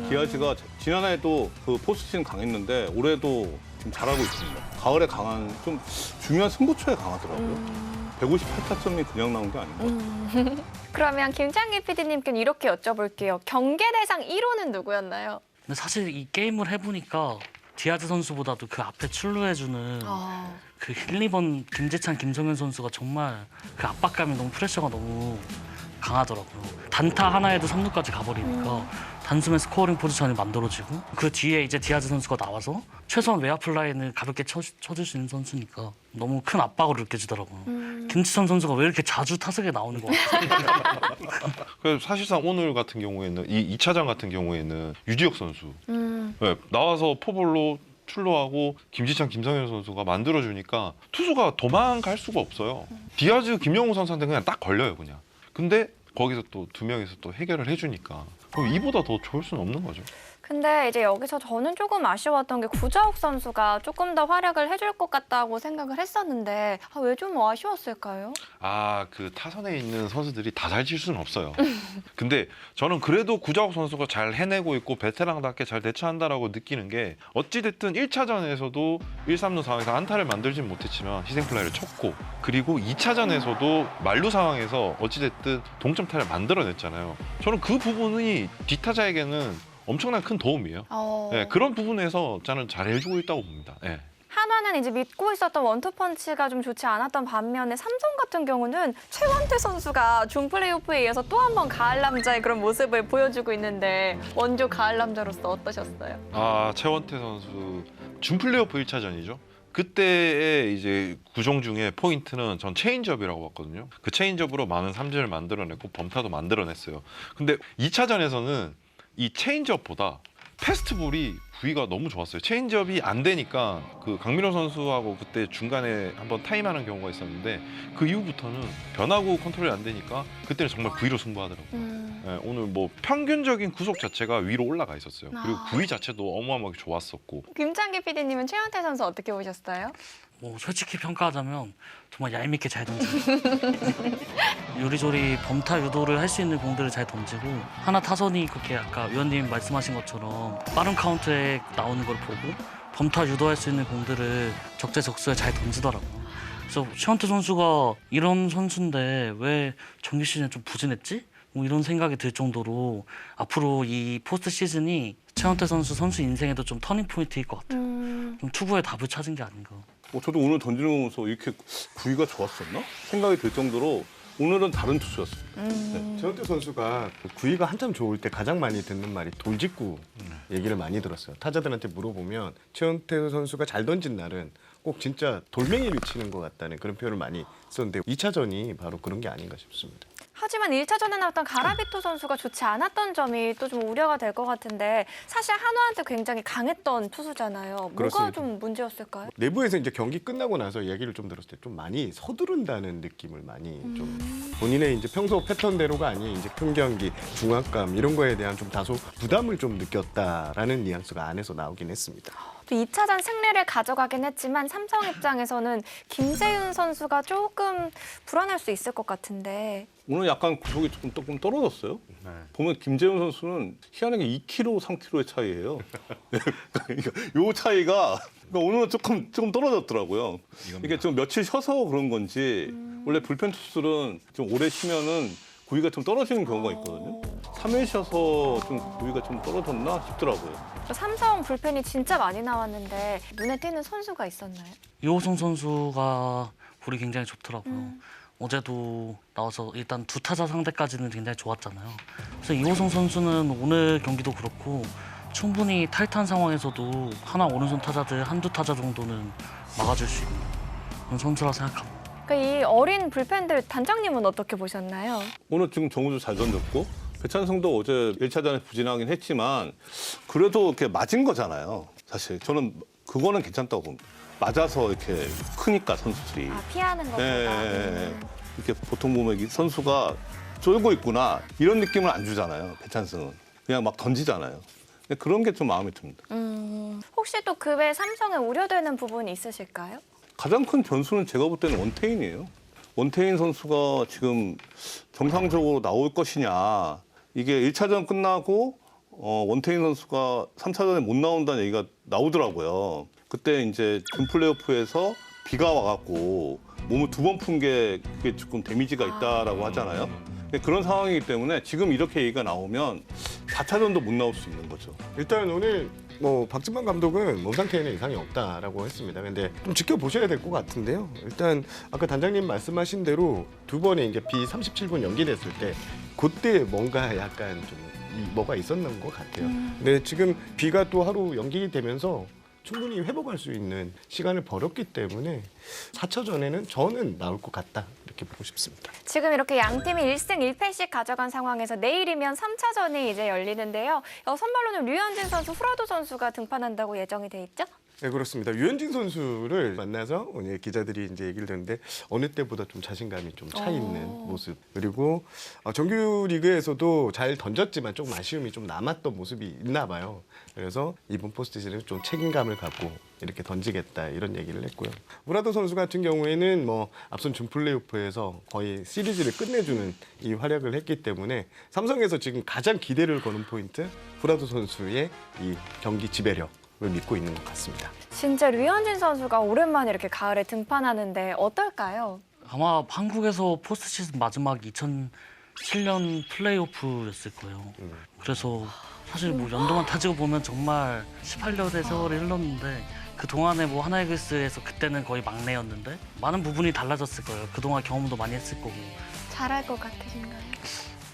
디아즈가 지난해에도 그 포스트 시즌 강했는데 올해도 지금 잘하고 있습니다. 가을에 강한 좀 중요한 승부처에 강하더라고요. 158타점이 그냥 나온 게 아닌가. 그러면 김창기 PD님께는 이렇게 여쭤볼게요. 경계 대상 1호는 누구였나요? 근데 사실 이 게임을 해보니까 디아즈 선수보다도 그 앞에 출루해주는 그 1, 2번 김재찬, 김성현 선수가 정말 그 압박감이 너무 프레셔가 너무 강하더라고요. 단타 하나에도 3루까지 가버리니까 단숨에 스코어링 포지션이 만들어지고 그 뒤에 이제 디아즈 선수가 나와서 최소한 외야 플라이는 가볍게 쳐줄 수 있는 선수니까 너무 큰 압박을 느껴지더라고요. 김지선 선수가 왜 이렇게 자주 타석에 나오는 것 같아요? 그래서 사실상 오늘 같은 경우에는 이 2차전 같은 경우에는 유지혁 선수 네, 나와서 포볼로 출루하고 김지찬, 김성현 선수가 만들어주니까 투수가 도망갈 수가 없어요. 디아즈, 김영우 선수한테 그냥 딱 걸려요, 그냥. 근데 거기서 또 두 명이서 또 해결을 해주니까 그럼 이보다 더 좋을 수는 없는 거죠. 근데 이제 여기서 저는 조금 아쉬웠던 게 구자욱 선수가 조금 더 활약을 해줄 것 같다고 생각을 했었는데 왜 좀 아쉬웠을까요? 아, 그 타선에 있는 선수들이 다 잘 칠 수는 없어요. 근데 저는 그래도 구자욱 선수가 잘 해내고 있고 베테랑답게 잘 대처한다라고 느끼는 게 어찌됐든 1차전에서도 1-3루 상황에서 안타를 만들진 못했지만 희생플라이를 쳤고 그리고 2차전에서도 만루 상황에서 어찌됐든 동점타를 만들어냈잖아요. 저는 그 부분이 뒷타자에게는 엄청난 큰 도움이에요. 네, 그런 부분에서 저는 잘 해주고 있다고 봅니다. 네. 한화는 이제 믿고 있었던 원투펀치가 좀 좋지 않았던 반면에 삼성 같은 경우는 최원태 선수가 준 플레이오프에 이어서 또 한 번 가을 남자의 그런 모습을 보여주고 있는데 원조 가을 남자로서 어떠셨어요? 아, 최원태 선수 준 플레이오프 1차전이죠. 그때의 이제 구종 중에 포인트는 전 체인지업이라고 봤거든요. 그 체인지업으로 많은 삼진을 만들어냈고 범타도 만들어냈어요. 근데 2차전에서는 이 체인지업보다 패스트볼이 구위가 너무 좋았어요. 체인지업이 안 되니까 그 강민호 선수하고 그때 중간에 한번 타임하는 경우가 있었는데 그 이후부터는 변화구 컨트롤이 안 되니까 그때는 정말 구위로 승부하더라고요. 네, 오늘 뭐 평균적인 구속 자체가 위로 올라가 있었어요. 그리고 구위 자체도 어마어마하게 좋았었고. 김창기 PD님은 최원태 선수 어떻게 보셨어요? 뭐 솔직히 평가하자면 정말 얄밉게 잘 던져요. 요리조리 범타 유도를 할 수 있는 공들을 잘 던지고 하나 타선이 그렇게 아까 위원님 말씀하신 것처럼 빠른 카운트에 나오는 걸 보고 범타 유도할 수 있는 공들을 적재적소에 잘 던지더라고요. 그래서 최원태 선수가 이런 선수인데 왜 정규 시즌에 좀 부진했지? 뭐 이런 생각이 들 정도로 앞으로 이 포스트 시즌이 최원태 선수 인생에도 좀 터닝 포인트일 것 같아요. 좀 투구의 답을 찾은 게 아닌가. 저도 오늘 던지는 거 보면서 이렇게 구위가 좋았었나? 생각이 들 정도로 오늘은 다른 투수였어요. 최원태 선수가 구위가 한참 좋을 때 가장 많이 듣는 말이 돌직구 얘기를 많이 들었어요. 타자들한테 물어보면 최원태 선수가 잘 던진 날은 꼭 진짜 돌멩이를 치는 것 같다는 그런 표현을 많이 썼는데 2차전이 바로 그런 게 아닌가 싶습니다. 하지만 1차전에 나왔던 가라비토 선수가 좋지 않았던 점이 또 좀 우려가 될 것 같은데 사실 한화한테 굉장히 강했던 투수잖아요. 뭐가 그렇습니다. 좀 문제였을까요? 내부에서 이제 경기 끝나고 나서 이야기를 좀 들었을 때 좀 많이 서두른다는 느낌을 많이 좀 본인의 이제 평소 패턴대로가 아닌 이제 큰 경기, 중압감 이런 거에 대한 좀 다소 부담을 좀 느꼈다라는 뉘앙스가 안에서 나오긴 했습니다. 또 2차전 승리를 가져가긴 했지만 삼성 입장에서는 김세윤 선수가 조금 불안할 수 있을 것 같은데 오늘 약간 구속이 조금 떨어졌어요. 보면 김재훈 선수는 희한하게 2kg, 3kg의 차이예요. 요 차이가 오늘은 조금 떨어졌더라고요. 이게 좀 며칠 쉬어서 그런 건지 원래 불펜 투수들은 좀 오래 쉬면은 구위가 좀 떨어지는 경우가 있거든요. 3일 쉬어서 좀 구위가 좀 떨어졌나 싶더라고요. 삼성 불펜이 진짜 많이 나왔는데 눈에 띄는 선수가 있었나요? 이호성 선수가 볼이 굉장히 좋더라고요. 어제도 나와서 일단 두 타자 상대까지는 굉장히 좋았잖아요. 그래서 이호성 선수는 오늘 경기도 그렇고 충분히 타이트한 상황에서도 하나 오른손 타자들 한두 타자 정도는 막아줄 수 있는 그런 선수라 생각합니다. 그러니까 이 어린 불펜들 단장님은 어떻게 보셨나요? 오늘 지금 정우도 잘 던졌고 배찬승도 어제 1차전에 부진하긴 했지만 그래도 이렇게 맞은 거잖아요. 사실 저는 그거는 괜찮다고 봅니다. 맞아서 이렇게 크니까 선수들이. 아, 피하는 것보다. 네. 이렇게 보통 보면 이 선수가 쫄고 있구나 이런 느낌을 안 주잖아요. 배찬승은 그냥 막 던지잖아요. 근데 그런 게 좀 마음에 듭니다. 혹시 또 그 외에 삼성에 우려되는 부분이 있으실까요? 가장 큰 변수는 제가 볼 때는 원태인이에요. 원태인 선수가 지금 정상적으로 나올 것이냐. 이게 1차전 끝나고 원태인 선수가 3차전에 못 나온다는 얘기가 나오더라고요. 그때 이제 준 플레이오프에서 비가 와갖고 몸을 2번 푼 게 그게 조금 데미지가 있다라고 하잖아요. 근데 그런 상황이기 때문에 지금 이렇게 얘기가 나오면 4차전도 못 나올 수 있는 거죠. 일단 오늘 뭐 박진만 감독은 몸 상태에는 이상이 없다라고 했습니다. 근데 좀 지켜보셔야 될 것 같은데요. 일단 아까 단장님 말씀하신 대로 두 번에 이제 비 37분 연기됐을 때 그때 뭔가 약간 좀 뭐가 있었는 것 같아요. 근데 지금 비가 또 하루 연기되면서 충분히 회복할 수 있는 시간을 벌었기 때문에 4차전에는 저는 나올 것 같다 이렇게 보고 싶습니다. 지금 이렇게 양 팀이 1승 1패씩 가져간 상황에서 내일이면 3차전이 이제 열리는데요. 선발로는 류현진 선수, 후라도 선수가 등판한다고 예정이 돼 있죠? 네, 그렇습니다. 류현진 선수를 만나서 오늘 기자들이 이제 얘기를 듣는데 어느 때보다 좀 자신감이 좀 차 있는 모습. 그리고 정규 리그에서도 잘 던졌지만 조금 아쉬움이 좀 남았던 모습이 있나 봐요. 그래서 이번 포스트 시즌에 좀 책임감을 갖고 이렇게 던지겠다 이런 얘기를 했고요. 후라도 선수 같은 경우에는 뭐 앞선 준 플레이오프에서 거의 시리즈를 끝내주는 이 활약을 했기 때문에 삼성에서 지금 가장 기대를 거는 포인트 후라도 선수의 이 경기 지배력. 을 믿고 있는 것 같습니다. 진짜 류현진 선수가 오랜만에 이렇게 가을에 등판하는데 어떨까요? 아마 한국에서 포스트 시즌 마지막 2007년 플레이오프였을 거예요. 그래서 사실 뭐 연도만 따지고 보면 정말 18년의 세월이 흘렀는데 그 동안에 뭐 하나이글스에서 그때는 거의 막내였는데 많은 부분이 달라졌을 거예요. 그동안 경험도 많이 했을 거고. 잘할 것 같으신가요?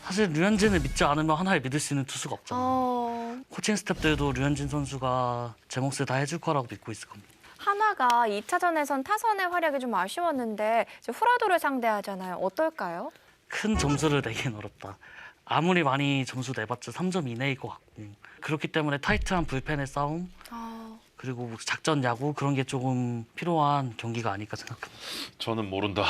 사실 류현진을 믿지 않으면 하나를 믿을 수 있는 투수가 없잖아요. 코칭 스태프들도 류현진 선수가 제 몫을 다 해줄 거라고 믿고 있을 겁니다. 하나가 2차전에선 타선의 활약이 좀 아쉬웠는데 이제 후라도를 상대하잖아요. 어떨까요? 큰 점수를 내기는 어렵다. 아무리 많이 점수 내봤자 3점 이내일 것 같고 그렇기 때문에 타이트한 불펜의 싸움 그리고 뭐 작전 야구 그런 게 조금 필요한 경기가 아닐까 생각합니다. 저는 모른다.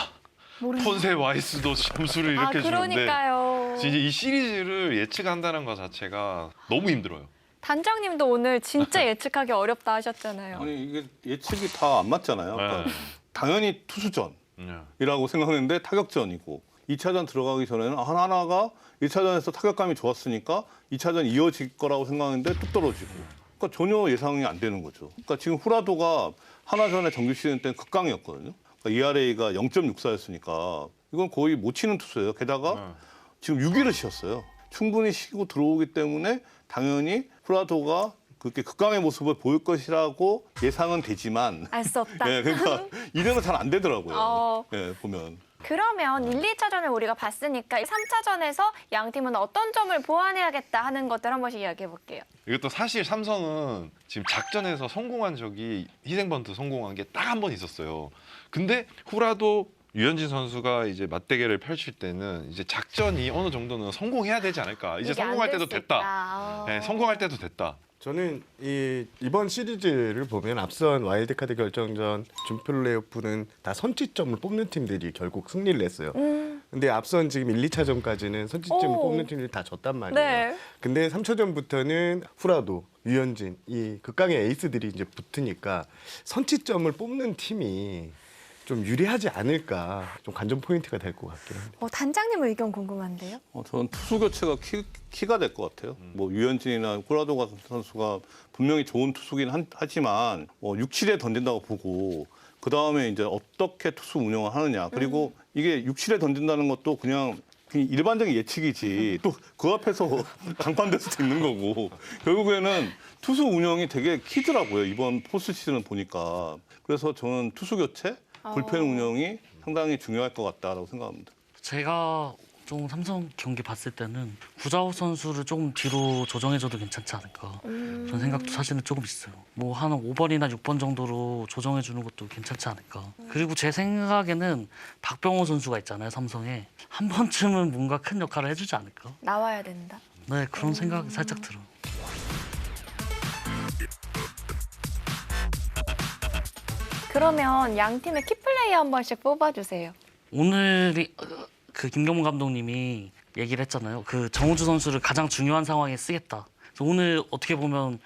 폰세 와이스도 점수를 이렇게 주는데 그러니까요. 진짜 이 시리즈를 예측한다는 것 자체가 너무 힘들어요. 단장님도 오늘 진짜 예측하기 어렵다 하셨잖아요. 아니 이게 예측이 다 안 맞잖아요. 그러니까 네. 당연히 투수전이라고 생각했는데 타격전이고 2차전 들어가기 전에는 하나가 1차전에서 타격감이 좋았으니까 2차전 이어질 거라고 생각했는데 뚝 떨어지고 그러니까 전혀 예상이 안 되는 거죠. 그러니까 지금 후라도가 하나전에 정규 시즌 때는 극강이었거든요. 그러니까 ERA가 0.64였으니까 이건 거의 못 치는 투수예요. 게다가 지금 6위를 쉬었어요. 충분히 쉬고 들어오기 때문에 당연히 후라도가 그렇게 극강의 모습을 보일 것이라고 예상은 되지만 알 수 없다. 예, 그러니까 이래는 잘 안 되더라고요. 어. 예, 보면. 그러면 1, 2차전을 우리가 봤으니까 3차전에서 양 팀은 어떤 점을 보완해야겠다 하는 것들 한 번씩 이야기해 볼게요. 이것도 사실 삼성은 지금 작전에서 성공한 적이 희생번트 성공한 게 딱 한 번 있었어요. 근데 후라도 류현진 선수가 이제 맞대결을 펼칠 때는 이제 작전이 어느 정도는 성공해야 되지 않을까. 이제 이게 안 성공할 될 때도 수 됐다. 있다. 네, 성공할 때도 됐다. 저는 이번 시리즈를 보면 앞선 와일드카드 결정전 준 플레이오프는 다 선취점을 뽑는 팀들이 결국 승리를 했어요. 근데 앞선 지금 1, 2차전까지는 선취점을 오. 뽑는 팀들이 다 졌단 말이에요. 네. 근데 3차전부터는 후라도, 류현진 이 극강의 에이스들이 이제 붙으니까 선취점을 뽑는 팀이 좀 유리하지 않을까, 좀 관전 포인트가 될 것 같긴 합니다. 단장님 의견 궁금한데요. 저는 투수 교체가 키가 될 것 같아요. 뭐 유현진이나 후라도 같은 선수가 분명히 좋은 투수긴 하지만 6, 7에 던진다고 보고 그 다음에 이제 어떻게 투수 운영을 하느냐. 그리고 이게 6, 7에 던진다는 것도 그냥 일반적인 예측이지 또 그 앞에서 강판될 수도 있는 거고 결국에는 투수 운영이 되게 키더라고요. 이번 포스트 시즌을 보니까. 그래서 저는 투수 교체, 불펜 운영이 상당히 중요할 것 같다라고 생각합니다. 제가 좀 삼성 경기 봤을 때는 구자욱 선수를 조금 뒤로 조정해줘도 괜찮지 않을까 그런 생각도 사실은 조금 있어요. 뭐 한 5번이나 6번 정도로 조정해주는 것도 괜찮지 않을까. 그리고 제 생각에는 박병호 선수가 있잖아요, 삼성에. 한 번쯤은 뭔가 큰 역할을 해주지 않을까. 나와야 된다. 네, 그런 생각이 살짝 들어요. 그러면 양 팀의 키플레이어 한 번씩 뽑아주세요. 오늘이 그 김경문 감독님이 얘기를 했잖아요. 그 정우주 선수를 가장 중요한 상황에 쓰겠다. 그래서 오늘 어떻게 보면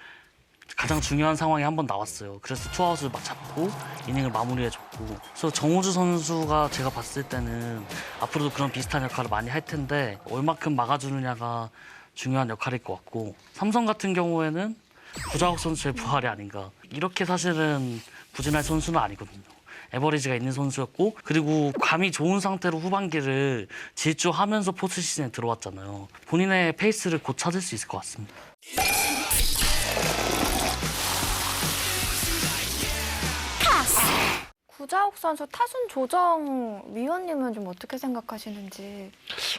가장 중요한 상황이 한 번 나왔어요. 그래서 투아웃을 막 잡고 이닝을 마무리해줬고. 그래서 정우주 선수가 제가 봤을 때는 앞으로도 그런 비슷한 역할을 많이 할 텐데 얼마큼 막아주느냐가 중요한 역할일 것 같고, 삼성 같은 경우에는 구자욱 선수의 부활이 아닌가. 이렇게 사실은 부진할 선수는 아니거든요. 에버리지가 있는 선수였고, 그리고 감이 좋은 상태로 후반기를 질주하면서 포스트 시즌에 들어왔잖아요. 본인의 페이스를 곧 찾을 수 있을 것 같습니다. 구자욱 선수 타순 조정 위원님은 좀 어떻게 생각하시는지.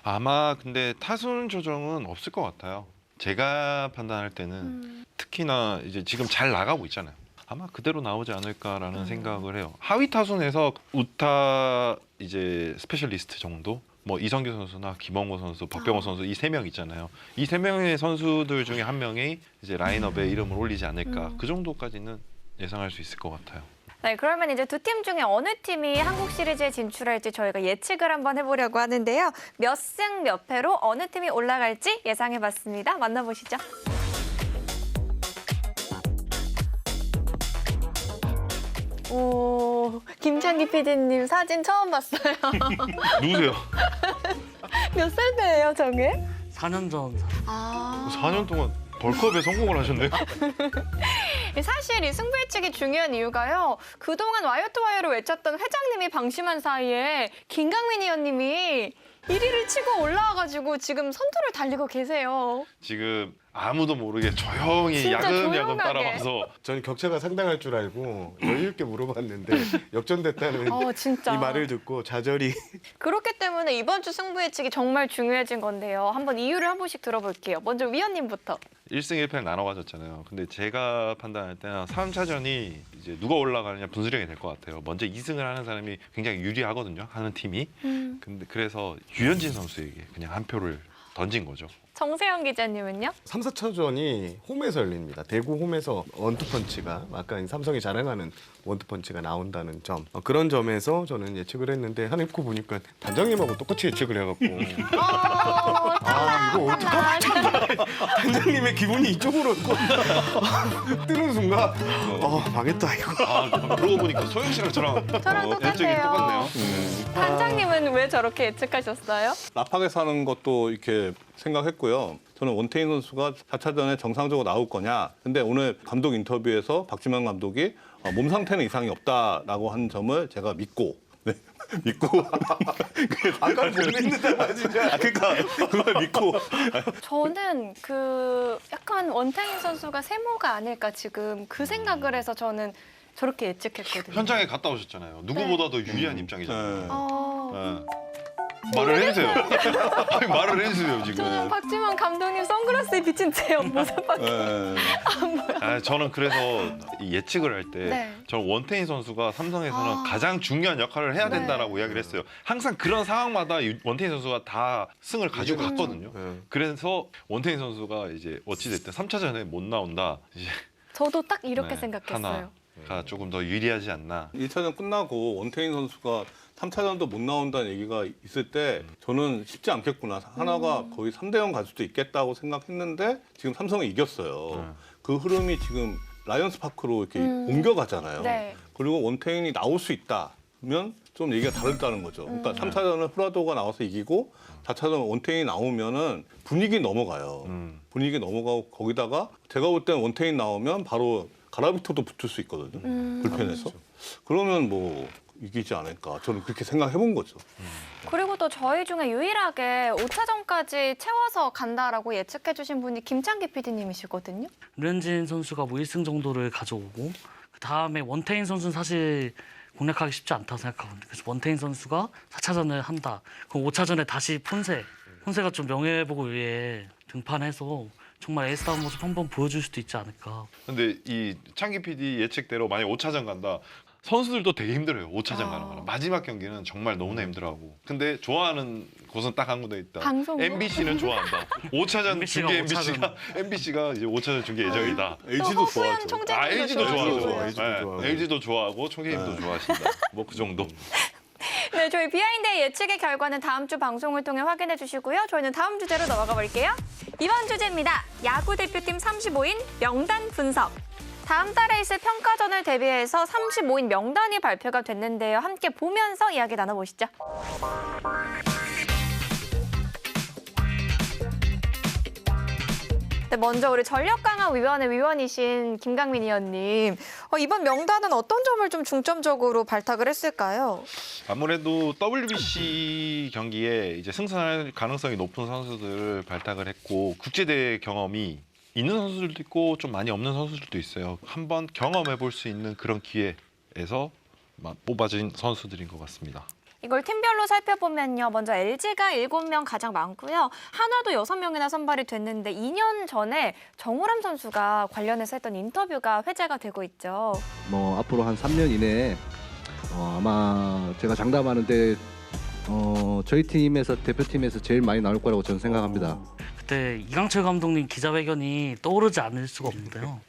아마 근데 타순 조정은 없을 것 같아요. 제가 판단할 때는 특히나 이제 지금 잘 나가고 있잖아요. 아마 그대로 나오지 않을까라는 생각을 해요. 하위 타순에서 우타 이제 스페셜리스트 정도, 뭐 이성규 선수나 김원고 선수, 박병호 선수 이 세 명 있잖아요. 이 세 명의 선수들 중에 한 명이 이제 라인업에 이름을 올리지 않을까. 그 정도까지는 예상할 수 있을 것 같아요. 네, 그러면 이제 두 팀 중에 어느 팀이 한국 시리즈에 진출할지 저희가 예측을 한번 해보려고 하는데요. 몇 승 몇 패로 어느 팀이 올라갈지 예상해봤습니다. 만나보시죠. 오, 김창기 PD님 사진 처음 봤어요. 누구세요? 몇 살 때예요, 저게? 4년 전. 아, 4년 동안 벌크업에 성공을 하셨네요. 사실 이 승부 예측이 중요한 이유가요. 그동안 와이어 투 와이어로 외쳤던 회장님이 방심한 사이에 김강민 의원님이 1위를 치고 올라와가지고 지금 선두를 달리고 계세요. 지금 아무도 모르게 조용히 진짜 야금야금 조용하게. 따라와서 저는 격차가 상당할 줄 알고 여유 있게 물어봤는데 역전됐다는 진짜. 이 말을 듣고 좌절이 그렇기 때문에 이번 주 승부 예측이 정말 중요해진 건데요. 한번 이유를 한 번씩 들어볼게요. 먼저 위원님부터. 1승 1패를 나눠 가졌잖아요. 근데 제가 판단할 때는 3차전이 이제 누가 올라가느냐 분수령이 될 것 같아요. 먼저 2승을 하는 사람이 굉장히 유리하거든요. 하는 팀이. 근데 그래서 유현진 선수에게 그냥 한 표를 던진 거죠. 정세영 기자님은요? 3, 4차전이 홈에서 열립니다. 대구 홈에서 원투펀치가 아까 삼성이 자랑하는 원투펀치가 나온다는 점, 그런 점에서 저는 예측을 했는데 한입고 보니까 단장님하고 똑같이 예측을 해갖고 이거 어떡하지? 단장님의 기분이 이쪽으로 뜨는 순간 망했다 이거. 아, 그러고 보니까 소영 씨랑 저랑 저랑 예측이 똑같네요. 똑같네요. 단장님은 왜 저렇게 예측하셨어요? 라팍에 사는 것도 이렇게 생각했고요. 저는 원태인 선수가 4차전에 정상적으로 나올 거냐. 근데 오늘 감독 인터뷰에서 박지만 감독이 몸 상태는 이상이 없다라고 한 점을 제가 믿고 믿고 아까 못 믿는다 진짜. 그러니까 그걸 믿고 저는 그 약간 원태인 선수가 세모가 아닐까 지금 그 생각을 해서 저는 저렇게 예측했거든요. 현장에 갔다 오셨잖아요. 누구보다도 유리한 입장이잖아요. 네. 어, 네. 말을 해주세요. 아니, 말을 해주세요 지금. 저는 박지만 감독님 선글라스에 비친 제 모습밖에. 네. 저는 그래서 이 예측을 할 때 네. 저는 원태인 선수가 삼성에서는 가장 중요한 역할을 해야 된다라고 이야기를 했어요. 항상 그런 상황마다 원태인 선수가 다 승을 가지고 갔거든요. 그래서 원태인 선수가 이제 어찌됐든 3차전에 못 나온다. 이제 저도 딱 이렇게 네, 생각했어요. 하나가 조금 더 유리하지 않나. 1차전 끝나고 원태인 선수가 3차전도 못 나온다는 얘기가 있을 때 저는 쉽지 않겠구나. 하나가 거의 3대0 갈 수도 있겠다고 생각했는데 지금 삼성이 이겼어요. 그 흐름이 지금 라이언스 파크로 이렇게 옮겨가잖아요. 네. 그리고 원태인이 나올 수 있다. 그러면 좀 얘기가 다르다는 거죠. 그러니까 3차전은 프라도가 나와서 이기고 4차전 원태인이 나오면은 분위기 넘어가요. 분위기 넘어가고 거기다가 제가 볼 때는 원태인 나오면 바로 가라비토도 붙을 수 있거든요. 불펜에서. 그러면 뭐 이기지 않을까. 저는 그렇게 생각해 본 거죠. 그리고 또 저희 중에 유일하게 5차전까지 채워서 간다라고 예측해 주신 분이 김창기 PD님이시거든요. 류현진 선수가 뭐 1승 정도를 가져오고, 그 다음에 원태인 선수는 사실 공략하기 쉽지 않다고 생각하거든요. 그래서 원태인 선수가 4차전을 한다. 그럼 5차전에 다시 폰세가 좀 명예회복을 위해 등판해서 정말 에이스다운 모습 한번 보여줄 수도 있지 않을까. 근데 이 창기 PD 예측대로 만약 5차전 간다. 선수들도 되게 힘들어요. 5차전 가는 거는. 마지막 경기는 정말 너무나 힘들어하고. 근데 좋아하는 곳은 딱 한 군데 있다. 방송국? MBC는 좋아한다. 5차전 MBC 가 중계 5차전. MBC가 이제 5차전 중계 예정이다. LG도 허수연 좋아하죠. 총재님도 LG도 좋아하시고. 좋아하죠. LG도 좋아하고. LG도 좋아하고 총재님도 좋아하신다. 뭐 그 정도. 네, 저희 비하인드의 예측의 결과는 다음 주 방송을 통해 확인해 주시고요. 저희는 다음 주제로 넘어가 볼게요. 이번 주제입니다. 야구 대표팀 35인 명단 분석. 다음 달에 있을 평가전을 대비해서 35인 명단이 발표가 됐는데요. 함께 보면서 이야기 나눠보시죠. 네, 먼저 우리 전력강화위원회 위원이신 김강민 위원님, 이번 명단은 어떤 점을 좀 중점적으로 발탁을 했을까요? 아무래도 WBC 경기에 이제 승선할 가능성이 높은 선수들을 발탁을 했고 국제대회 경험이 있는 선수들도 있고 좀 많이 없는 선수들도 있어요. 한번 경험해 볼 수 있는 그런 기회에서 뽑아진 선수들인 것 같습니다. 이걸 팀별로 살펴보면요. 먼저 LG가 7명 가장 많고요. 한화도 6명이나 선발이 됐는데 2년 전에 정우람 선수가 관련해서 했던 인터뷰가 회자가 되고 있죠. 뭐 앞으로 한 3년 이내에 아마 제가 장담하는데 저희 팀에서 대표팀에서 제일 많이 나올 거라고 저는 생각합니다. 그때 이강철 감독님 기자회견이 떠오르지 않을 수가 없는데요.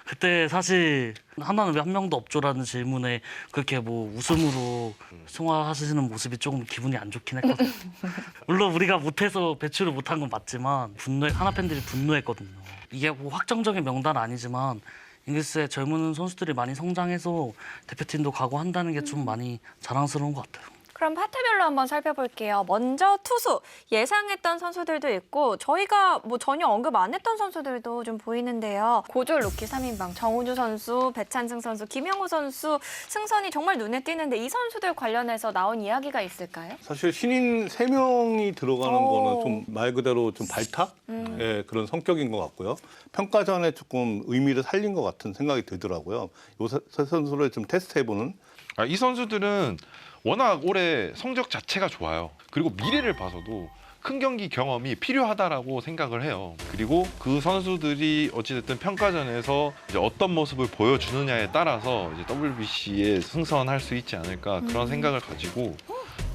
그때 사실 하나는 왜 한 명도 없죠라는 질문에 그렇게 뭐 웃음으로 승화하시는 모습이 조금 기분이 안 좋긴 했거든요. 물론 우리가 못해서 배출을 못한 건 맞지만 하나 팬들이 분노했거든요. 이게 뭐 확정적인 명단은 아니지만 잉글스의 젊은 선수들이 많이 성장해서 대표팀도 가고 한다는 게 좀 많이 자랑스러운 것 같아요. 그럼 파트별로 한번 살펴볼게요. 먼저 투수, 예상했던 선수들도 있고 저희가 뭐 전혀 언급 안 했던 선수들도 좀 보이는데요. 고졸 루키 3인방, 정우주 선수, 배찬승 선수, 김영호 선수 승선이 정말 눈에 띄는데 이 선수들 관련해서 나온 이야기가 있을까요? 사실 신인 3명이 들어가는 오. 거는 좀 말 그대로 좀 발탁? 예, 그런 성격인 것 같고요. 평가전에 조금 의미를 살린 것 같은 생각이 들더라고요. 요 세 선수를 좀 테스트해보는. 이 선수들은 워낙 올해 성적 자체가 좋아요. 그리고 미래를 봐서도 큰 경기 경험이 필요하다라고 생각을 해요. 그리고 그 선수들이 어찌됐든 평가전에서 이제 어떤 모습을 보여주느냐에 따라서 이제 WBC에 승선할 수 있지 않을까 그런 생각을 가지고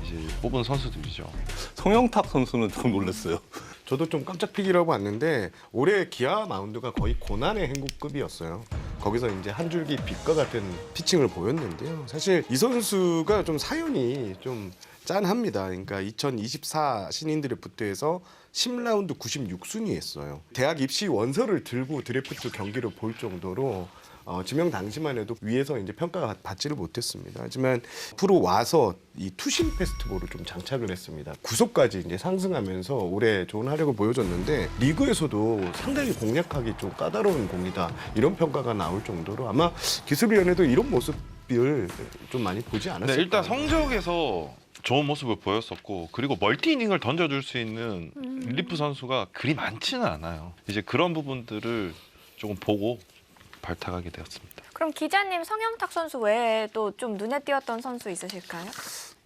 이제 뽑은 선수들이죠. 성영탁 선수는 좀 놀랐어요. 저도 좀 깜짝 픽이라고 봤는데 올해 기아 마운드가 거의 고난의 행군급이었어요. 거기서 이제 한 줄기 빛과 같은 피칭을 보였는데요. 사실 이 선수가 좀 사연이 좀 짠합니다. 그러니까 2024 신인 드래프트에서 10라운드 96순위였어요. 대학 입시 원서를 들고 드래프트 경기를 볼 정도로 지명 당시만 해도 위에서 이제 평가가 받지를 못했습니다. 하지만 프로 와서 이 투심 페스티벌을 좀 장착을 했습니다. 구속까지 이제 상승하면서 올해 좋은 활약을 보여줬는데 리그에서도 상당히 공략하기 좀 까다로운 공이다 이런 평가가 나올 정도로 아마 기술위원회도 이런 모습을 좀 많이 보지 않았을까. 네, 일단 성적에서 좋은 모습을 보였었고 그리고 멀티 이닝을 던져줄 수 있는 릴리프 선수가 그리 많지는 않아요. 이제 그런 부분들을 조금 보고 발탁하게 되었습니다. 그럼 기자님 성영탁 선수 외에 또 좀 눈에 띄었던 선수 있으실까요?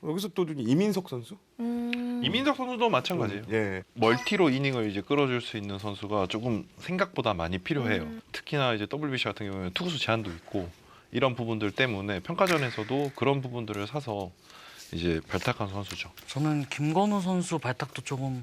여기서 또 이민석 선수? 이민석 선수도 마찬가지예요. 예. 멀티로 이닝을 이제 끌어줄 수 있는 선수가 조금 생각보다 많이 필요해요. 특히나 이제 WBC 같은 경우에는 투구수 제한도 있고 이런 부분들 때문에 평가전에서도 그런 부분들을 사서 이제 발탁한 선수죠. 저는 김건우 선수 발탁도 조금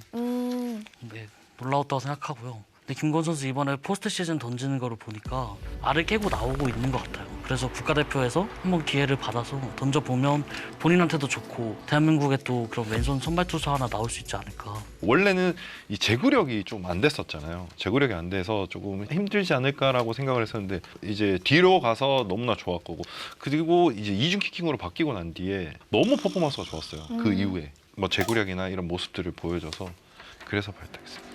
놀라웠다고 생각하고요. 근데 김건우 선수 이번에 포스트 시즌 던지는 거를 보니까 알을 깨고 나오고 있는 것 같아요. 그래서 국가대표에서 한번 기회를 받아서 던져보면 본인한테도 좋고 대한민국에 또 그런 왼손 선발 투수 하나 나올 수 있지 않을까. 원래는 이 제구력이 좀 안 됐었잖아요. 제구력이 안 돼서 조금 힘들지 않을까라고 생각을 했었는데 이제 뒤로 가서 너무나 좋았고 그리고 이제 이중 키킹으로 바뀌고 난 뒤에 너무 퍼포먼스가 좋았어요. 그 이후에 뭐 제구력이나 이런 모습들을 보여줘서 그래서 발탁했습니다.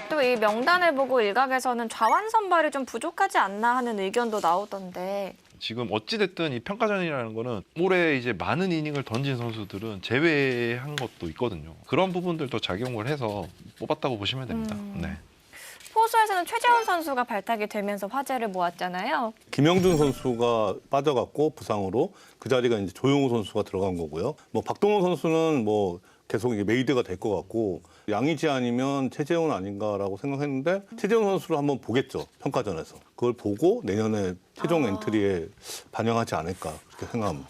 또 이 명단을 보고 일각에서는 좌완 선발이 좀 부족하지 않나 하는 의견도 나오던데. 지금 어찌됐든 이 평가전이라는 거는 올해 이제 많은 이닝을 던진 선수들은 제외한 것도 있거든요. 그런 부분들도 작용을 해서 뽑았다고 보시면 됩니다. 네. 포수에서는 최재원 선수가 발탁이 되면서 화제를 모았잖아요. 김영준 선수가 빠져갖고 부상으로 그 자리가 이제 조용호 선수가 들어간 거고요. 뭐 박동원 선수는 뭐 계속 이게 메이드가 될 것 같고 양의지 아니면 최재원 아닌가라고 생각했는데 최재원 선수를 한번 보겠죠, 평가전에서. 그걸 보고 내년에 최종 엔트리에 반영하지 않을까 그렇게 생각합니다.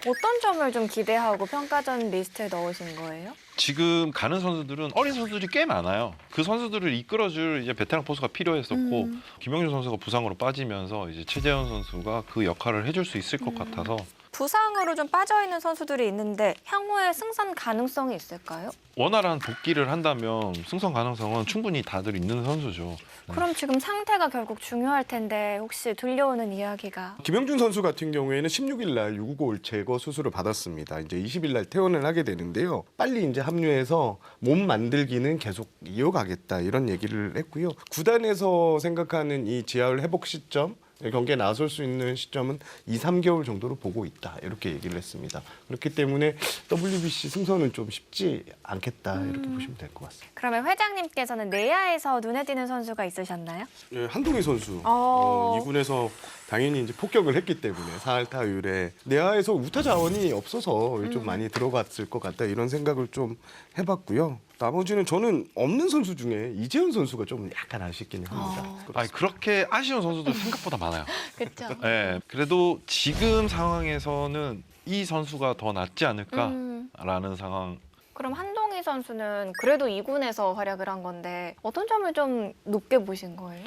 어떤 점을 좀 기대하고 평가전 리스트에 넣으신 거예요? 지금 가는 선수들은 어린 선수들이 꽤 많아요. 그 선수들을 이끌어줄 이제 베테랑 포수가 필요했었고 김영준 선수가 부상으로 빠지면서 이제 최재원 선수가 그 역할을 해줄 수 있을 것 같아서 부상으로 좀 빠져있는 선수들이 있는데 향후에 승선 가능성이 있을까요? 원활한 복귀를 한다면 승선 가능성은 충분히 다들 있는 선수죠. 그럼 지금 상태가 결국 중요할 텐데 혹시 들려오는 이야기가 김영준 선수 같은 경우에는 16일 날 유구골 제거 수술을 받았습니다. 이제 20일 날 퇴원을 하게 되는데요. 빨리 이제 합류해서 몸 만들기는 계속 이어가겠다 이런 얘기를 했고요. 구단에서 생각하는 이 지하율 회복 시점 경기에 나설 수 있는 시점은 2, 3개월 정도로 보고 있다 이렇게 얘기를 했습니다. 그렇기 때문에 WBC 승선은 좀 쉽지 않겠다 이렇게 보시면 될 것 같습니다. 그러면 회장님께서는 내야에서 눈에 띄는 선수가 있으셨나요? 예, 한동희 선수 어. 2군에서 당연히 이제 폭격을 했기 때문에 4할 타율에 내야에서 우타 자원이 없어서 좀 많이 들어갔을 것 같다 이런 생각을 좀 해봤고요. 나머지는 저는 없는 선수 중에 이재훈 선수가 좀 약간 아쉽긴 합니다. 아니 그렇게 아쉬운 선수도 생각보다 많아요. 그렇죠. 네, 그래도 지금 상황에서는 이 선수가 더 낫지 않을까라는 상황. 그럼 한동희 선수는 그래도 2군에서 활약을 한 건데 어떤 점을 좀 높게 보신 거예요?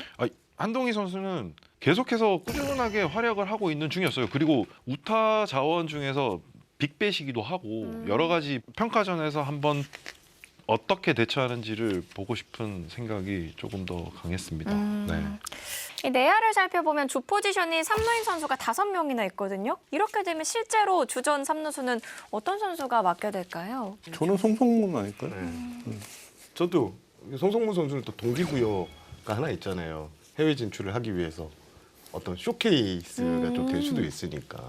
한동희 선수는 계속해서 꾸준하게 활약을 하고 있는 중이었어요. 그리고 우타 자원 중에서 빅배시기도 하고 여러 가지 평가전에서 한번 어떻게 대처하는지를 보고 싶은 생각이 조금 더 강했습니다. 네. 이 내야를 살펴보면 주 포지션이 3루인 선수가 5명이나 있거든요. 이렇게 되면 실제로 주전 3루수는 어떤 선수가 맡게 될까요? 저는 송성문 아닐까요? 저도 송성문 선수는 또 동기부여가 하나 있잖아요. 해외 진출을 하기 위해서 어떤 쇼케이스가 좀 될 수도 있으니까.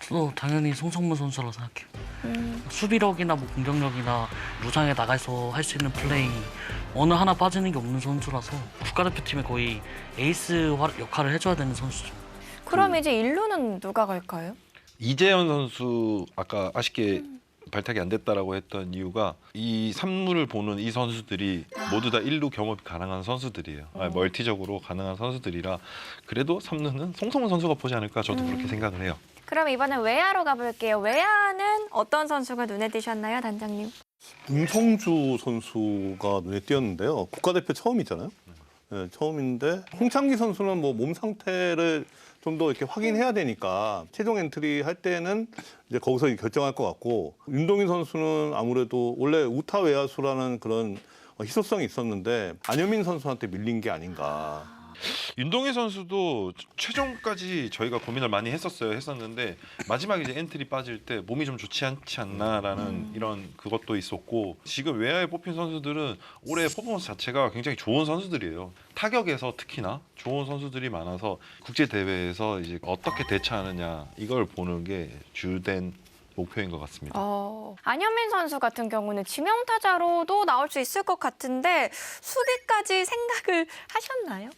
저도 당연히 송성문 선수라고 생각해요. 수비력이나 뭐 공격력이나 무장에 나가서 할 수 있는 플레이 어느 하나 빠지는 게 없는 선수라서 국가대표팀에 거의 에이스 역할을 해줘야 되는 선수죠. 그럼 이제 1루는 누가 갈까요? 이재현 선수 아까 아쉽게 발탁이 안 됐다라고 했던 이유가 이 3루를 보는 이 선수들이 모두 다 1루 경험이 가능한 선수들이에요. 멀티적으로 가능한 선수들이라 그래도 3루는 송성문 선수가 보지 않을까 저도 그렇게 생각을 해요. 그럼 이번엔 외야로 가볼게요. 외야는 어떤 선수가 눈에 띄셨나요, 단장님? 문성주 선수가 눈에 띄었는데요. 국가대표 처음이잖아요. 네, 처음인데 홍창기 선수는 뭐 몸 상태를 좀 더 이렇게 확인해야 되니까 최종 엔트리 할 때는 이제 거기서 결정할 것 같고 윤동희 선수는 아무래도 원래 우타 외야수라는 그런 희소성이 있었는데 안현민 선수한테 밀린 게 아닌가. 윤동희 선수도 최종까지 저희가 고민을 많이 했었는데 마지막에 이제 엔트리 빠질 때 몸이 좀 좋지 않지 않나라는 이런 그것도 있었고 지금 외야에 뽑힌 선수들은 올해 퍼포먼스 자체가 굉장히 좋은 선수들이에요. 타격에서 특히나 좋은 선수들이 많아서 국제 대회에서 이제 어떻게 대처하느냐 이걸 보는 게 주된 목표인 것 같습니다. 안현민 선수 같은 경우는 지명타자로도 나올 수 있을 것 같은데 수비까지 생각을 하셨나요?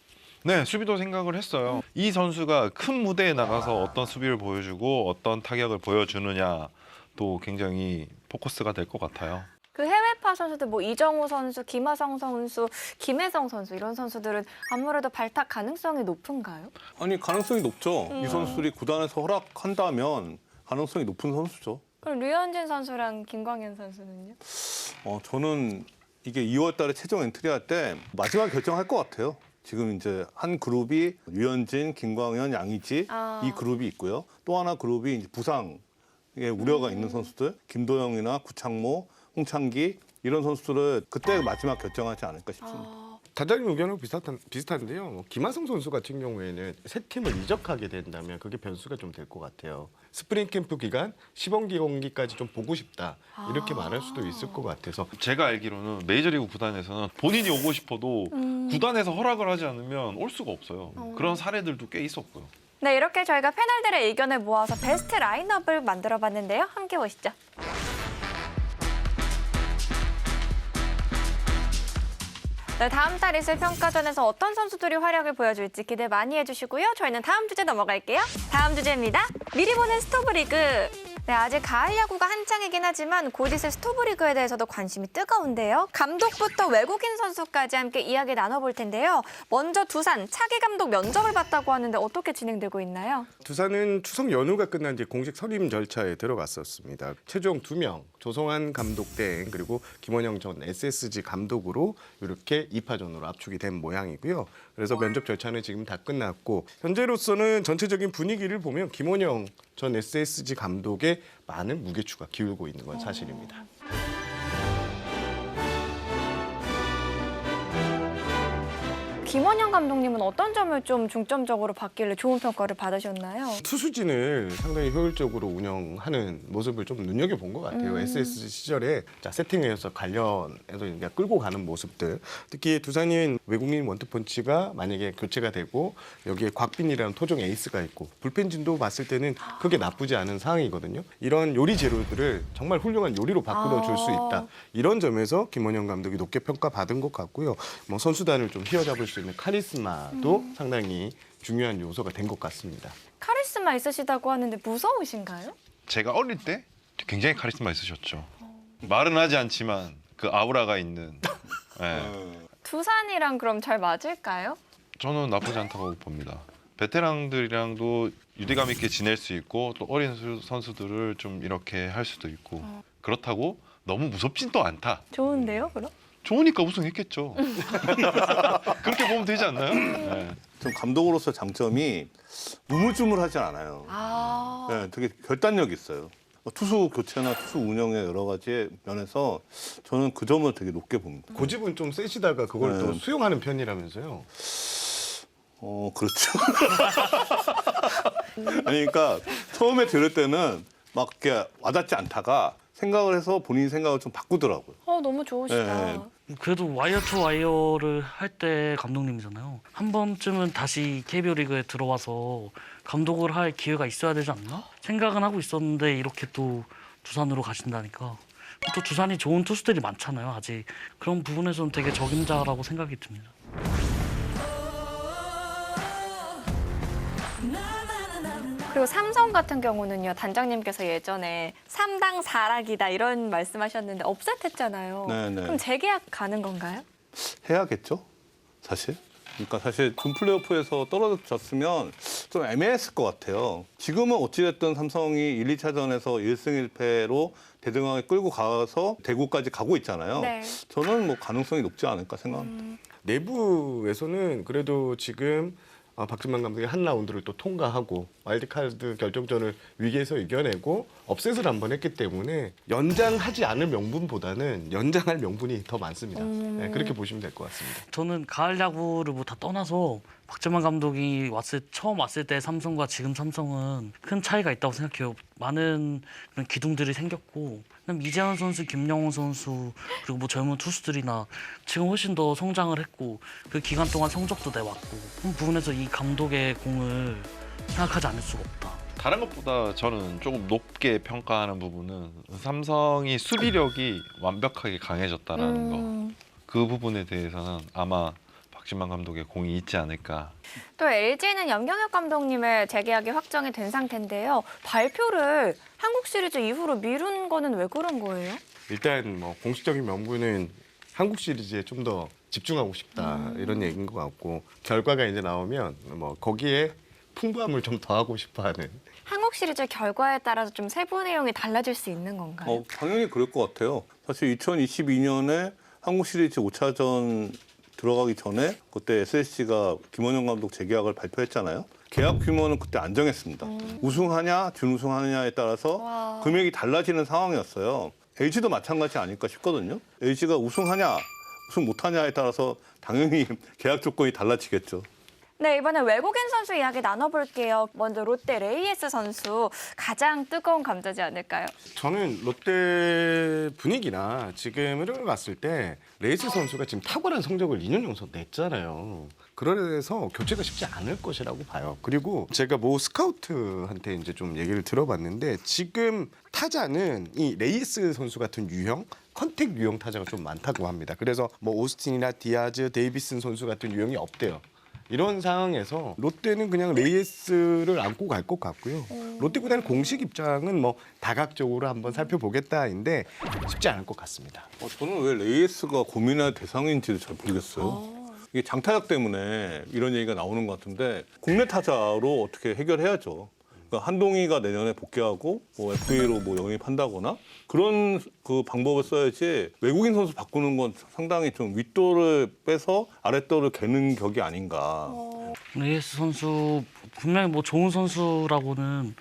네, 수비도 생각을 했어요. 이 선수가 큰 무대에 나가서 어떤 수비를 보여주고 어떤 타격을 보여주느냐 또 굉장히 포커스가 될 것 같아요. 그 해외파 선수들 뭐 이정우 선수, 김하성 선수, 김혜성 선수 이런 선수들은 아무래도 발탁 가능성이 높은가요? 아니 가능성이 높죠. 이 선수들이 구단에서 허락한다면 가능성이 높은 선수죠. 그럼 류현진 선수랑 김광현 선수는요? 저는 이게 2월 달에 최종 엔트리 할 때 마지막 결정할 것 같아요. 지금 이제 한 그룹이 류현진, 김광현, 양의지 이 그룹이 있고요. 또 하나 그룹이 이제 부상의 우려가 있는 선수들, 김도영이나 구창모, 홍창기 이런 선수들을 그때 마지막 결정하지 않을까 싶습니다. 단장님 의견하고 비슷한데요. 김하성 선수 같은 경우에는 새 팀을 이적하게 된다면 그게 변수가 좀 될 것 같아요. 스프링 캠프 기간, 시범 경기까지 좀 보고 싶다 이렇게 말할 수도 있을 것 같아서 제가 알기로는 메이저리그 구단에서는 본인이 오고 싶어도 구단에서 허락을 하지 않으면 올 수가 없어요. 그런 사례들도 꽤 있었고요. 네, 이렇게 저희가 패널들의 의견을 모아서 베스트 라인업을 만들어봤는데요. 함께 보시죠. 네, 다음 달 있을 평가전에서 어떤 선수들이 활약을 보여줄지 기대 많이 해주시고요. 저희는 다음 주제 넘어갈게요. 다음 주제입니다. 미리 보는 스토브리그. 네, 아직 가을 야구가 한창이긴 하지만 곧 있을 스토브리그에 대해서도 관심이 뜨거운데요. 감독부터 외국인 선수까지 함께 이야기 나눠볼 텐데요. 먼저 두산 차기 감독 면접을 봤다고 하는데 어떻게 진행되고 있나요? 두산은 추석 연휴가 끝난 뒤 공식 선임 절차에 들어갔었습니다. 최종 2명, 조성환 감독 대행 그리고 김원영 전 SSG 감독으로 이렇게 2파전으로 압축이 된 모양이고요. 그래서 면접 절차는 지금 다 끝났고 현재로서는 전체적인 분위기를 보면 김원영 전 SSG 감독의 많은 무게추가 기울고 있는 건 사실입니다. 김원영 감독님은 어떤 점을 좀 중점적으로 받길래 좋은 평가를 받으셨나요? 투수진을 상당히 효율적으로 운영하는 모습을 좀 눈여겨본 것 같아요. SSG 시절에 세팅에서 관련해서 그러니까 끌고 가는 모습들. 특히 두산인 외국인 원투펀치가 만약에 교체가 되고 여기에 곽빈이라는 토종 에이스가 있고 불펜진도 봤을 때는 크게 나쁘지 않은 상황이거든요. 이런 요리 재료들을 정말 훌륭한 요리로 바꾸어 줄 수 있다. 이런 점에서 김원영 감독이 높게 평가받은 것 같고요. 뭐 선수단을 좀 휘어잡을 수 있는 카리스마도 상당히 중요한 요소가 된 것 같습니다. 카리스마 있으시다고 하는데 무서우신가요? 제가 어릴 때 굉장히 카리스마 있으셨죠. 말은 하지 않지만 그 아우라가 있는. 예. 두산이랑 그럼 잘 맞을까요? 저는 나쁘지 않다고 봅니다. 베테랑들이랑도 유대감 있게 지낼 수 있고 또 어린 선수들을 좀 이렇게 할 수도 있고 그렇다고 너무 무섭진 또 않다. 좋은데요, 그럼? 좋으니까 우승했겠죠. 그렇게 보면 되지 않나요? 네. 좀 감독으로서 장점이 우물쭈물하지 않아요. 네, 되게 결단력이 있어요. 투수 교체나 투수 운영의 여러 가지 면에서 저는 그 점을 되게 높게 봅니다. 고집은 좀 세시다가 그걸 또 네. 수용하는 편이라면서요. 그렇죠. 아니, 그러니까 처음에 들을 때는 막 이렇게 와닿지 않다가 생각을 해서 본인 생각을 좀 바꾸더라고요. 너무 좋으시다. 네. 그래도 와이어 투 와이어를 할 때 감독님이잖아요. 한 번쯤은 다시 KBO 리그에 들어와서 감독을 할 기회가 있어야 되지 않나? 생각은 하고 있었는데 이렇게 또 두산으로 가신다니까. 또 두산이 좋은 투수들이 많잖아요. 아직 그런 부분에서는 되게 적임자라고 생각이 듭니다. 그리고 삼성 같은 경우는요, 단장님께서 예전에 3당 4락이다 이런 말씀하셨는데 업셋했잖아요. 네네. 그럼 재계약 가는 건가요? 해야겠죠, 사실. 그러니까 사실 준 플레이오프에서 떨어졌으면 좀 애매했을 것 같아요. 지금은 어찌됐든 삼성이 1, 2차전에서 1승 1패로 대등하게 끌고 가서 대구까지 가고 있잖아요. 네. 저는 뭐 가능성이 높지 않을까 생각합니다. 내부에서는 그래도 지금 박진만 감독이 한 라운드를 또 통과하고 와일드카드 결정전을 위기에서 이겨내고 업셋을 한 번 했기 때문에 연장하지 않을 명분보다는 연장할 명분이 더 많습니다. 네, 그렇게 보시면 될 것 같습니다. 저는 가을 야구를 뭐 다 떠나서 박재만 감독이 처음 왔을 때 삼성과 지금 삼성은 큰 차이가 있다고 생각해요. 많은 그런 기둥들이 생겼고 그다음 이재환 선수, 김영호 선수 그리고 뭐 젊은 투수들이나 지금 훨씬 더 성장을 했고 그 기간 동안 성적도 내왔고 그런 부분에서 이 감독의 공을 생각하지 않을 수가 없다. 다른 것보다 저는 조금 높게 평가하는 부분은 삼성이 수비력이 완벽하게 강해졌다라는 거. 그 부분에 대해서는 아마 박진만 감독의 공이 있지 않을까. 또 LG는 염경엽 감독님의 재계약이 확정이 된 상태인데요. 발표를 한국 시리즈 이후로 미룬 거는 왜 그런 거예요? 일단 뭐 공식적인 명분은 한국 시리즈에 좀 더 집중하고 싶다 이런 얘기인 것 같고 결과가 이제 나오면 뭐 거기에 풍부함을 좀 더하고 싶어하는. 한국 시리즈 결과에 따라서 좀 세부 내용이 달라질 수 있는 건가요? 당연히 그럴 것 같아요. 사실 2022년에 한국 시리즈 5차전 들어가기 전에 그때 SSG가 김원영 감독 재계약을 발표했잖아요. 계약 규모는 그때 안 정했습니다. 우승하냐 준우승하느냐에 따라서 와. 금액이 달라지는 상황이었어요. LG도 마찬가지 아닐까 싶거든요. LG가 우승하냐 우승 못하냐에 따라서 당연히 계약 조건이 달라지겠죠. 네, 이번엔 외국인 선수 이야기 나눠볼게요. 먼저 롯데 레이에스 선수 가장 뜨거운 감자지 않을까요? 저는 롯데 분위기나 지금 흐름을 봤을 때 레이스 선수가 지금 탁월한 성적을 2년 연속 냈잖아요. 그래서 교체가 쉽지 않을 것이라고 봐요. 그리고 제가 모 스카우트한테 이제 좀 얘기를 들어봤는데 지금 타자는 이 레이스 선수 같은 유형 컨택 유형 타자가 좀 많다고 합니다. 그래서 뭐 오스틴이나 디아즈, 데이비슨 선수 같은 유형이 없대요. 이런 상황에서 롯데는 그냥 레이스를 안고 갈 것 같고요. 롯데구단의 공식 입장은 뭐 다각적으로 한번 살펴보겠다인데 쉽지 않을 것 같습니다. 저는 왜 레이스가 고민할 대상인지를 잘 모르겠어요. 이게 장타력 때문에 이런 얘기가 나오는 것 같은데 국내 타자로 어떻게 해결해야죠. 그러니까 한동희가 내년에 복귀하고 뭐 FA로 뭐 영입한다거나 그런 그 방법을 써야지 외국인 선수 바꾸는 건 상당히 좀 윗돌을 빼서 아랫돌을 개는 격이 아닌가. 레이스 선수 분명히 뭐 좋은 선수라고는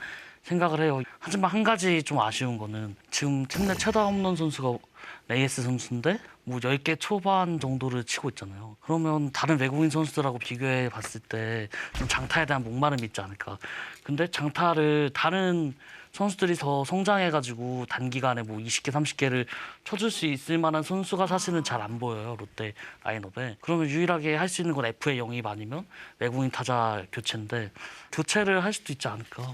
생각을 해요. 하지만 한 가지 좀 아쉬운 거는 지금 팀 내 최다 홈런 선수가 레이스 선수인데 뭐 10개 초반 정도를 치고 있잖아요. 그러면 다른 외국인 선수들하고 비교해 봤을 때 좀 장타에 대한 목마름이 있지 않을까. 근데 장타를 다른 선수들이 더 성장해가지고 단기간에 뭐 20개, 30개를 쳐줄 수 있을 만한 선수가 사실은 잘 안 보여요. 롯데 라인업에. 그러면 유일하게 할 수 있는 건 FA 영입 아니면 외국인 타자 교체인데 교체를 할 수도 있지 않을까.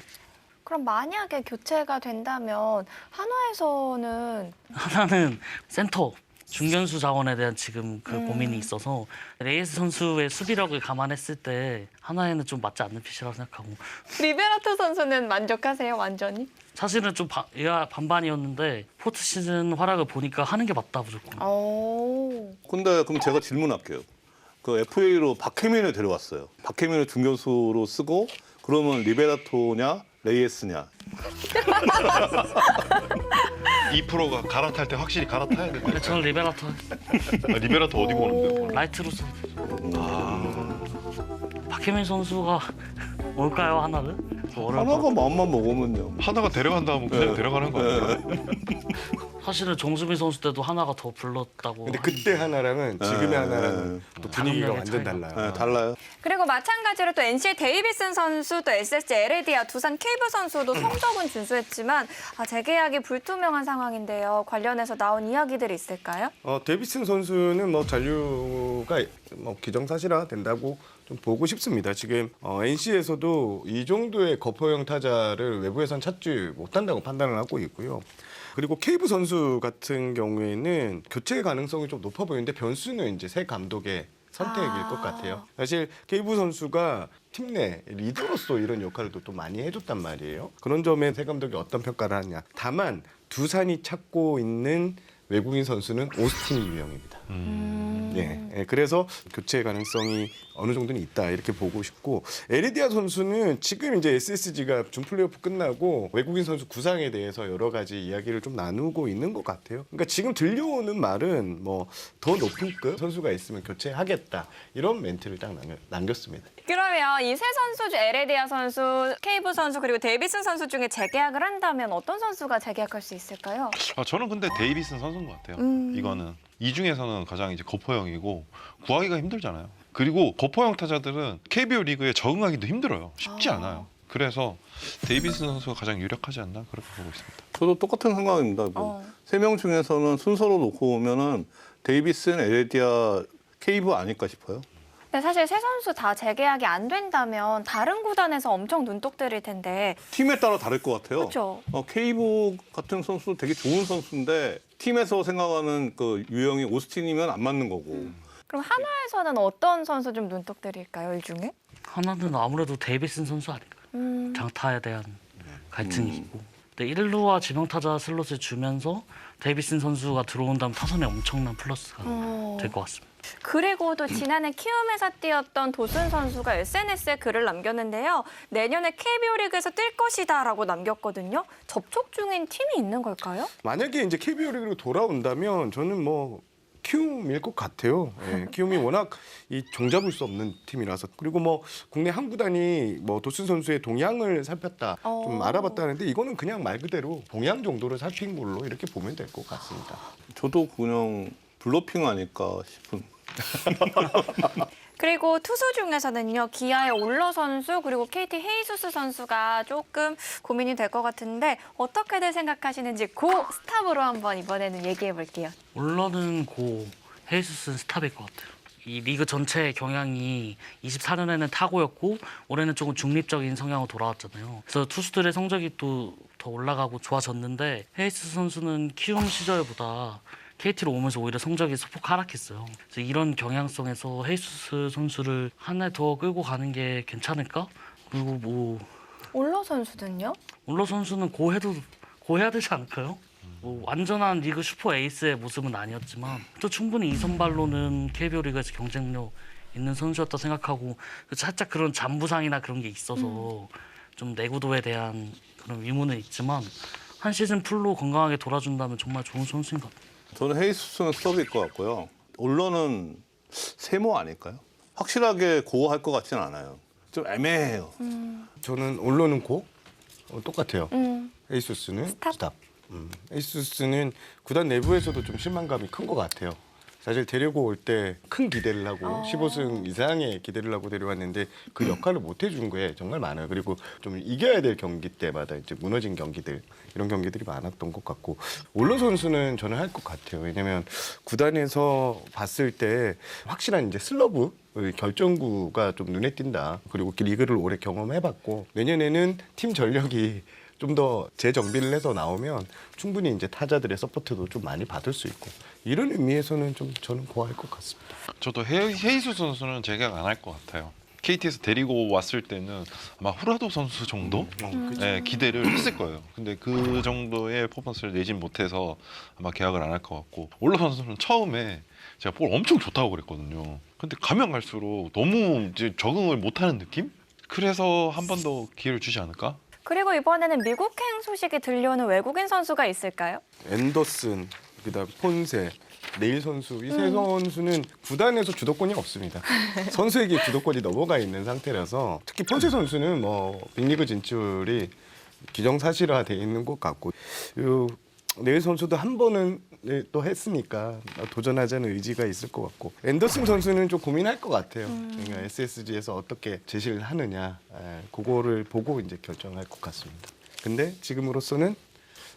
그럼 만약에 교체가 된다면 한화에서는 하나는 센터 중견수 자원에 대한 지금 그 고민이 있어서 레이스 선수의 수비력을 감안했을 때 하나에는 좀 맞지 않는 핏이라고 생각하고 리베라토 선수는 만족하세요, 완전히? 사실은 좀 얘가 반반이었는데 포트 시즌 활약을 보니까 하는 게 맞다 무조건. 오. 근데 그럼 제가 질문할게요. 그 FA로 박혜민을 데려왔어요. 박혜민을 중견수로 쓰고 그러면 리베라토냐 레이스냐. 2%가 갈아탈 때 확실히 갈아타야 돼. 근데 저는 리베라토 리베라토 어디 보는데요? 라이트로 써. 박혜민 선수가 올까요 하나를? 어려울 것 하나가 마음만 먹으면요. 하나가 데려간다 하면 그냥 데려가는 거 아니에요? 사실은 정수빈 선수 때도 하나가 더 불렀다고. 근데 그때 하나랑은 지금의 하나랑은 또 분위기가 다른 완전 차이가. 달라요. 네, 달라요. 그리고 마찬가지로 또 NC의 데이비슨 선수, 또 SSG LAD와 두산 케이브 선수도 성적은 준수했지만 재계약이 불투명한 상황인데요. 관련해서 나온 이야기들이 있을까요? 데이비슨 선수는 뭐 잔류가 뭐 기정사실화 된다고 좀 보고 싶습니다. 지금 NC에서도 이 정도의 거포형 타자를 외부에선 찾지 못한다고 판단을 하고 있고요. 그리고 케이브 선수 같은 경우에는 교체 가능성이 좀 높아 보이는데 변수는 이제 새 감독의 선택일 것 같아요. 사실 케이브 선수가 팀 내 리더로서 이런 역할을 또 많이 해줬단 말이에요. 그런 점에 새 감독이 어떤 평가를 하냐. 다만 두산이 찾고 있는 외국인 선수는 오스틴 유형입니다. 예, 그래서 교체 가능성이 어느 정도는 있다 이렇게 보고 싶고 에리디아 선수는 지금 이제 SSG가 준 플레이오프 끝나고 외국인 선수 구상에 대해서 여러 가지 이야기를 좀 나누고 있는 것 같아요. 그러니까 지금 들려오는 말은 뭐 더 높은 급 선수가 있으면 교체하겠다 이런 멘트를 딱 남겼습니다. 그러면 이 세 선수 중 LAD와 선수, 케이브 선수 그리고 데이비슨 선수 중에 재계약을 한다면 어떤 선수가 재계약할 수 있을까요? 저는 근데 데이비슨 선수인 것 같아요. 이거는 이 중에서는 가장 이제 거포형이고 구하기가 힘들잖아요. 그리고 거포형 타자들은 KBO 리그에 적응하기도 힘들어요. 쉽지 않아요. 그래서 데이비슨 선수가 가장 유력하지 않나 그렇게 보고 있습니다. 저도 똑같은 생각입니다. 세 명 중에서는 순서로 놓고 보면은 데이비슨, 에레디아, 케이브 아닐까 싶어요. 근데 사실 세 선수 다 재계약이 안 된다면 다른 구단에서 엄청 눈독 들일 텐데. 팀에 따라 다를 것 같아요. 그렇죠. 케이브 같은 선수 되게 좋은 선수인데 팀에서 생각하는 그 유형이 오스틴이면 안 맞는 거고. 그럼 한화에서는 어떤 선수 좀 눈독 들일까요, 이 중에? 하나는 아무래도 데이비슨 선수 아닐까요? 장타에 대한 갈증이 있고. 근데 1루와 지명타자 슬롯을 주면서 데이비슨 선수가 들어온다면 타선에 엄청난 플러스가 될 것 같습니다. 그리고 또 지난해 키움에서 뛰었던 도순 선수가 SNS에 글을 남겼는데요. 내년에 KBO 리그에서 뛸 것이다라고 남겼거든요. 접촉 중인 팀이 있는 걸까요? 만약에 이제 KBO 리그로 돌아온다면 저는 뭐 키움일 것 같아요. 예, 키움이 워낙 이 종잡을 수 없는 팀이라서 그리고 뭐 국내 한 구단이 뭐 도순 선수의 동향을 살폈다 좀 알아봤다는데 이거는 그냥 말 그대로 동향 정도를 살핀 걸로 이렇게 보면 될 것 같습니다. 저도 그냥 블러핑 아닐까 싶은. 그리고 투수 중에서는요. 기아의 올러 선수 그리고 KT 헤이수스 선수가 조금 고민이 될 것 같은데 어떻게들 생각하시는지 고 스탑으로 한번 이번에는 얘기해 볼게요. 올러는 고 헤이수스는 스탑일 것 같아요. 이 리그 전체의 경향이 24년에는 타고였고 올해는 조금 중립적인 성향으로 돌아왔잖아요. 그래서 투수들의 성적이 또 더 올라가고 좋아졌는데 헤이스 선수는 키움 시절보다 KT로 오면서 오히려 성적이 소폭 하락했어요. 그래서 이런 경향성에서 헤이스 선수를 한 해 더 끌고 가는 게 괜찮을까? 그리고 뭐 올러 선수는요? 올러 선수는 고해야 되지 않을까요? 뭐 완전한 리그 슈퍼 에이스의 모습은 아니었지만 또 충분히 이 선발로는 KBO 리그에서 경쟁력 있는 선수였다 생각하고 살짝 그런 잔부상이나 그런 게 있어서 좀 내구도에 대한 그런 의문은 있지만 한 시즌 풀로 건강하게 돌아준다면 정말 좋은 선수인 것 같아요. 저는 헤이스는 스톱일 것 같고요. 올러는 세모 아닐까요? 확실하게 고할 것 같지는 않아요. 좀 애매해요. 저는 올로는 고 똑같아요. 음. 에이수스는 스탑. 스탑. 에이수스는 구단 내부에서도 좀 실망감이 큰 것 같아요. 사실 데리고 올 때 큰 기대를 하고 15승 이상의 기대를 하고 데려왔는데 그 역할을 못 해준 게 정말 많아요. 그리고 좀 이겨야 될 경기 때마다 이제 무너진 경기들 이런 경기들이 많았던 것 같고 올로 선수는 저는 할 것 같아요. 왜냐하면 구단에서 봤을 때 확실한 이제 슬러브 결정구가 좀 눈에 띈다. 그리고 리그를 오래 경험해봤고 내년에는 팀 전력이 좀 더 재정비를 해서 나오면 충분히 이제 타자들의 서포트도 좀 많이 받을 수 있고 이런 의미에서는 좀 저는 고할 것 같습니다. 저도 헤이수 선수는 재계약 안 할 것 같아요. KT에서 데리고 왔을 때는 아마 후라도 선수 정도 네, 기대를 했을 거예요. 근데 그 정도의 퍼포먼스를 내진 못해서 아마 계약을 안 할 것 같고 올러 선수는 처음에 제가 볼 엄청 좋다고 그랬거든요. 근데 가면 갈수록 너무 이제 적응을 못하는 느낌? 그래서 한 번 더 기회를 주지 않을까? 그리고 이번에는 미국행 소식이 들려오는 외국인 선수가 있을까요? 앤더슨, 그다음 폰세, 네일 선수 이 세 선수는 구단에서 주도권이 없습니다. 선수에게 주도권이 넘어가 있는 상태라서 특히 폰세 선수는 뭐 빅리그 진출이 기정사실화돼 있는 것 같고 요 네일 선수도 한 번은 또 했으니까 도전하자는 의지가 있을 것 같고 앤더슨 선수는 좀 고민할 것 같아요. 그러니까 SSG에서 어떻게 제시를 하느냐 그거를 보고 이제 결정할 것 같습니다. 근데 지금으로서는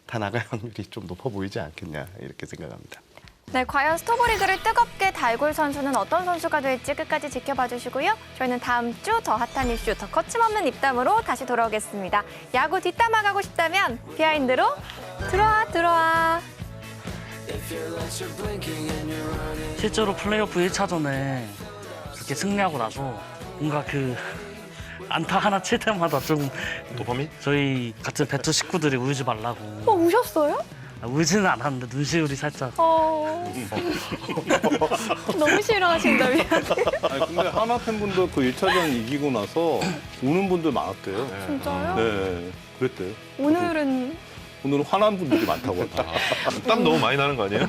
다 나갈 확률이 좀 높아 보이지 않겠냐 이렇게 생각합니다. 네, 과연 스토브리그를 뜨겁게 달굴 선수는 어떤 선수가 될지 끝까지 지켜봐 주시고요. 저희는 다음 주 더 핫한 이슈, 더 거침없는 입담으로 다시 돌아오겠습니다. 야구 뒷담화가고 싶다면 비하인드로 들어와. 실제로 플레이오프 1차전에 그렇게 승리하고 나서 뭔가 그 안타 하나 칠 때마다 좀 도파민? 저희 같은 배트 식구들이 울지 말라고 우셨어요? 울지는 않았는데 눈시울이 살짝 너무 싫어하신다면. 아니, 근데 하나 팬분들 그 1차전 이기고 나서 우는 분들 많았대요. 진짜요? 네, 그랬대요. 오늘은 오늘은 화난 분들이 많다고. 땀 너무 많이 나는 거 아니에요?